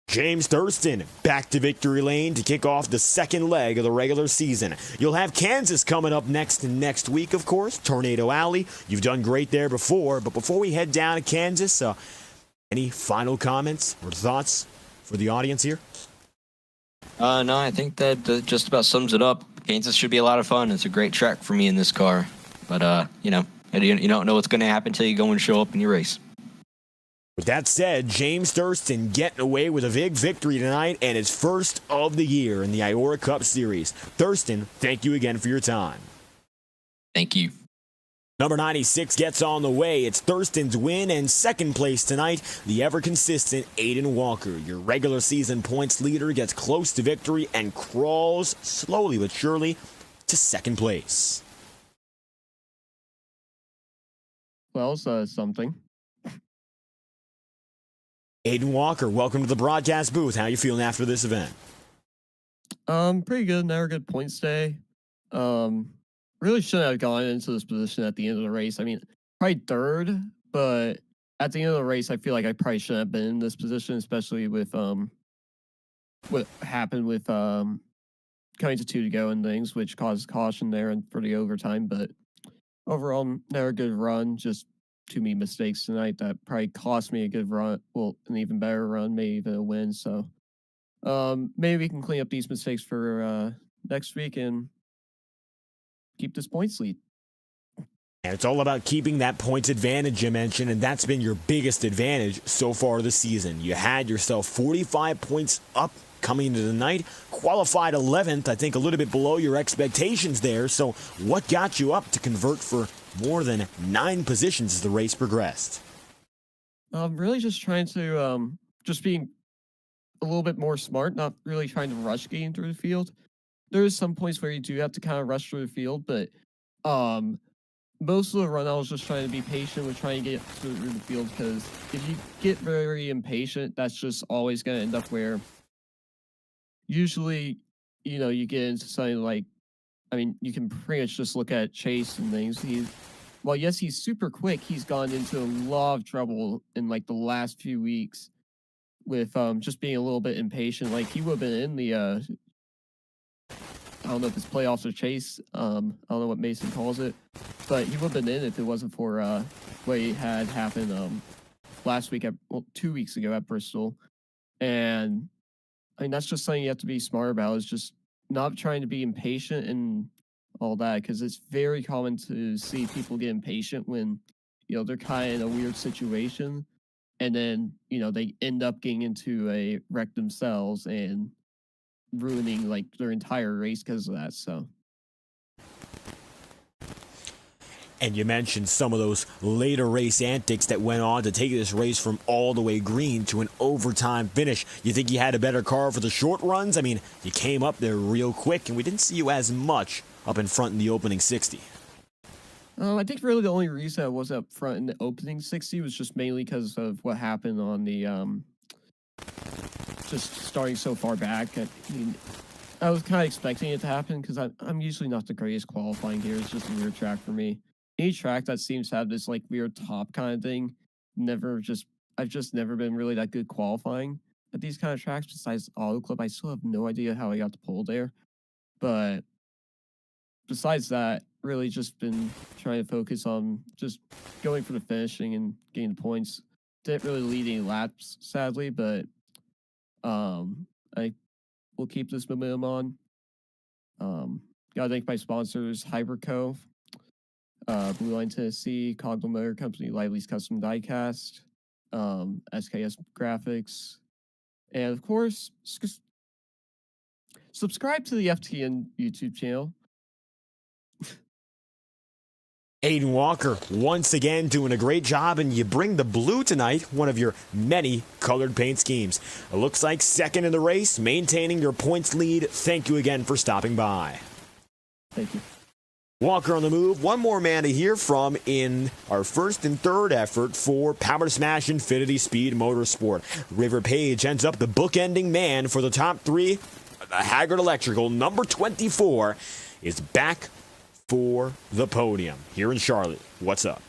James Thurston back to victory lane to kick off the second leg of the regular season. You'll have Kansas coming up next week, of course. Tornado Alley. You've done great there before, but before we head down to Kansas, any final comments or thoughts for the audience here? No, I think that just about sums it up. Kansas should be a lot of fun. It's a great track for me in this car. But, you don't know what's going to happen until you go and show up in your race. With that said, James Thurston getting away with a big victory tonight and his first of the year in the IORA Cup Series. Thurston, thank you again for your time. Thank you. Number 96 gets on the way. It's Thurston's win and second place tonight. The ever-consistent Aiden Walker, your regular season points leader, gets close to victory and crawls slowly but surely to second place. Well, something. Aiden Walker, welcome to the broadcast booth. How are you feeling after this event? Pretty good. Never good points day. Really shouldn't have gone into this position at the end of the race. I mean, probably third, but at the end of the race, I feel like I probably shouldn't have been in this position, especially with what happened with coming to 2 to go and things, which caused caution there and for the overtime. But overall, never a good run. Just too many mistakes tonight that probably cost me a good run. Well, an even better run, maybe even a win. So maybe we can clean up these mistakes for next week and keep this points lead. And it's all about keeping that points advantage you mentioned, and that's been your biggest advantage so far this season. You had yourself 45 points up coming into the night, qualified 11th, I think a little bit below your expectations there. So what got you up to convert for more than 9 positions as the race progressed? Really just trying to just being a little bit more smart, not really trying to rush getting through the field. There's some points where you do have to kind of rush through the field, but most of the run I was just trying to be patient with trying to get through the field, because if you get very impatient, that's just always going to end up where usually, you get into something like, I mean, you can pretty much just look at Chase and things. Yes, he's super quick. He's gone into a lot of trouble in like the last few weeks with just being a little bit impatient. Like he would have been in the I don't know if it's playoffs or chase. I don't know what Mason calls it, but he would have been in if it wasn't for what had happened last week 2 weeks ago at Bristol. And I mean, that's just something you have to be smart about, is just not trying to be impatient and all that, because it's very common to see people get impatient when, they're kind of in a weird situation, and then, they end up getting into a wreck themselves and ruining like their entire race because of that. So, and you mentioned some of those later race antics that went on to take this race from all the way green to an overtime finish. You think you had a better car for the short runs? I mean, you came up there real quick, and we didn't see you as much up in front in the opening 60. I think really the only reason I was up front in the opening 60 was just mainly because of what happened on the just starting so far back. I mean, I was kind of expecting it to happen because I'm usually not the greatest qualifying here. It's just a weird track for me. any track that seems to have this like weird top kind of thing, I've just never been really that good qualifying at these kind of tracks. Besides Auto Club, I still have no idea how I got the pole there. But besides that, really just been trying to focus on just going for the finishing and getting the points. Didn't really lead any laps, sadly, but I will keep this momentum on. Gotta thank my sponsors, Hyperco, Blue Line Tennessee, Concord Motor Company, Lively's Custom Diecast, SKS Graphics, and of course, subscribe to the FTN YouTube channel. Aiden Walker, once again doing a great job, and you bring the blue tonight, one of your many colored paint schemes. It looks like second in the race, maintaining your points lead. Thank you again for stopping by. Thank you. Walker on the move. One more man to hear from in our first and third effort for Power Smash Infinity Speed Motorsport. River Page ends up the bookending man for the top three. The Haggard Electrical, number 24, is back for the podium here in Charlotte. What's up?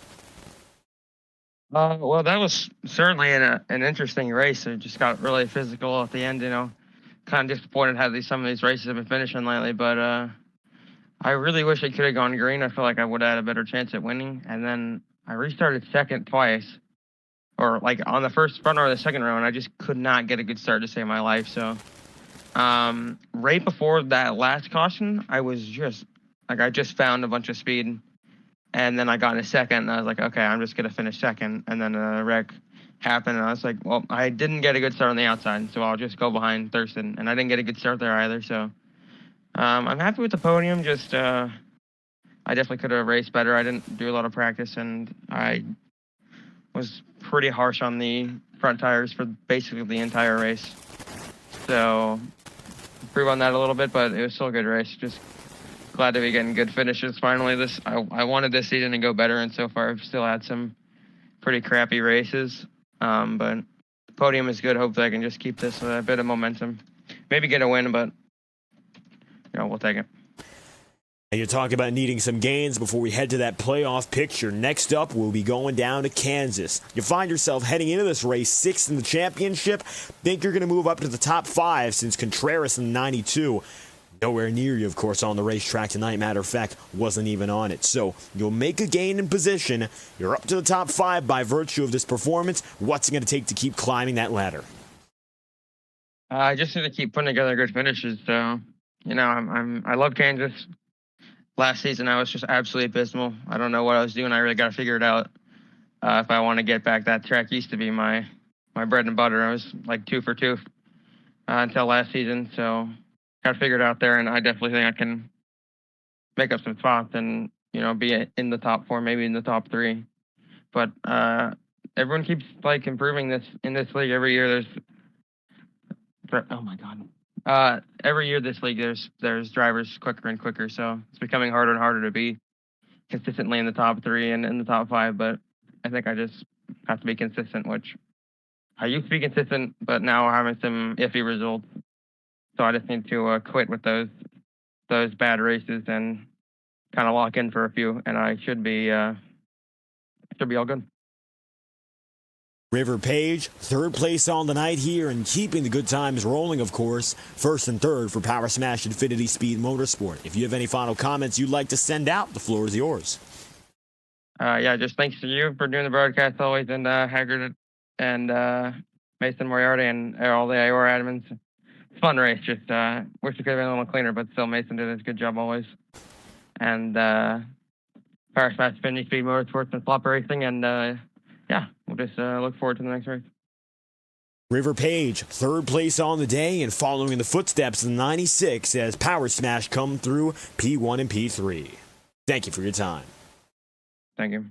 Well, that was certainly an interesting race. It just got really physical at the end, you know. Kind of disappointed how some of these races have been finishing lately, but I really wish it could have gone green. I feel like I would have had a better chance at winning. And then I restarted second twice, or like on the first front row of the second row, and I just could not get a good start to save my life. So right before that last caution, I was just like, I just found a bunch of speed, and then I got in a second, and I was like, okay, I'm just going to finish second. And then a wreck happened, and I was like, well, I didn't get a good start on the outside, so I'll just go behind Thurston. And I didn't get a good start there either, so I'm happy with the podium. Just I definitely could have raced better. I didn't do a lot of practice, and I was pretty harsh on the front tires for basically the entire race. So improve on that a little bit, but it was still a good race. Just glad to be getting good finishes finally. I wanted this season to go better, and so far I've still had some pretty crappy races. But the podium is good. Hopefully I can just keep this a bit of momentum. Maybe get a win, but you know, we'll take it. And you're talking about needing some gains before we head to that playoff picture. Next up, we'll be going down to Kansas. You find yourself heading into this race 6th in the championship. Think you're going to move up to the top 5 since Contreras in 92. Nowhere near you, of course, on the racetrack tonight. Matter of fact, wasn't even on it. So you'll make a gain in position. You're up to the top 5 by virtue of this performance. What's it going to take to keep climbing that ladder? I just need to keep putting together good finishes. So, you know, I love Kansas. Last season, I was just absolutely abysmal. I don't know what I was doing. I really got to figure it out if I want to get back. That track used to be my bread and butter. I was like 2 for 2 until last season. So got to figure it out there, and I definitely think I can make up some spots and, you know, be in the top 4, maybe in the top 3. But everyone keeps like improving this in this league every year. Oh my God. Every year this league, there's drivers quicker and quicker, so it's becoming harder and harder to be consistently in the top 3 and in the top 5. But I think I just have to be consistent, which I used to be consistent, but now we're having some iffy results. So I just need to quit with those bad races and kind of lock in for a few, and I should be all good. River Page, 3rd place on the night here and keeping the good times rolling, of course. 1st and 3rd for Power Smash Infinity Speed Motorsport. If you have any final comments you'd like to send out, the floor is yours. Yeah, just thanks to you for doing the broadcast always, and Haggard and Mason Moriarty and all the IORA admins. It's a fun race. Just wish it could have been a little cleaner, but still Mason did a good job always. And Power Smash Infinity Speed Motorsports and Flop Racing, and yeah, we'll just look forward to the next race. River Page, 3rd place on the day and following in the footsteps of the 96 as Power Smash come through P1 and P3. Thank you for your time. Thank you.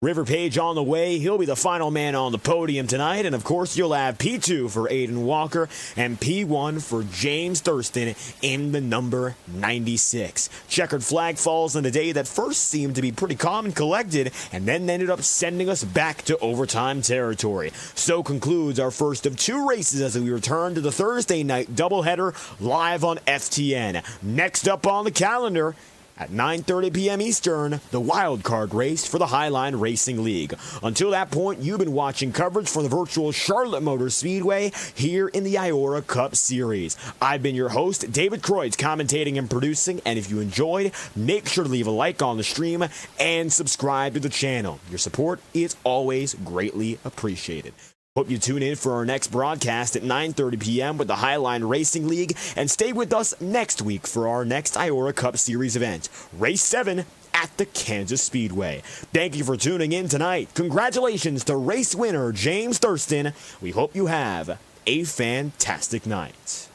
River Page on the way. He'll be the final man on the podium tonight. And, of course, you'll have P2 for Aiden Walker and P1 for James Thurston in the number 96. Checkered flag falls on a day that first seemed to be pretty calm and collected and then ended up sending us back to overtime territory. So concludes our first of 2 races as we return to the Thursday night doubleheader live on FTN. Next up on the calendar, At 9:30 p.m. Eastern, the wild card race for the Highline Racing League. Until that point, you've been watching coverage from the virtual Charlotte Motor Speedway here in the IORA Cup Series. I've been your host, David Kreutz, commentating and producing, and if you enjoyed, make sure to leave a like on the stream and subscribe to the channel. Your support is always greatly appreciated. Hope you tune in for our next broadcast at 9:30 p.m. with the Highline Racing League, and stay with us next week for our next IORA Cup Series event, Race 7 at the Kansas Speedway. Thank you for tuning in tonight. Congratulations to race winner James Thurston. We hope you have a fantastic night.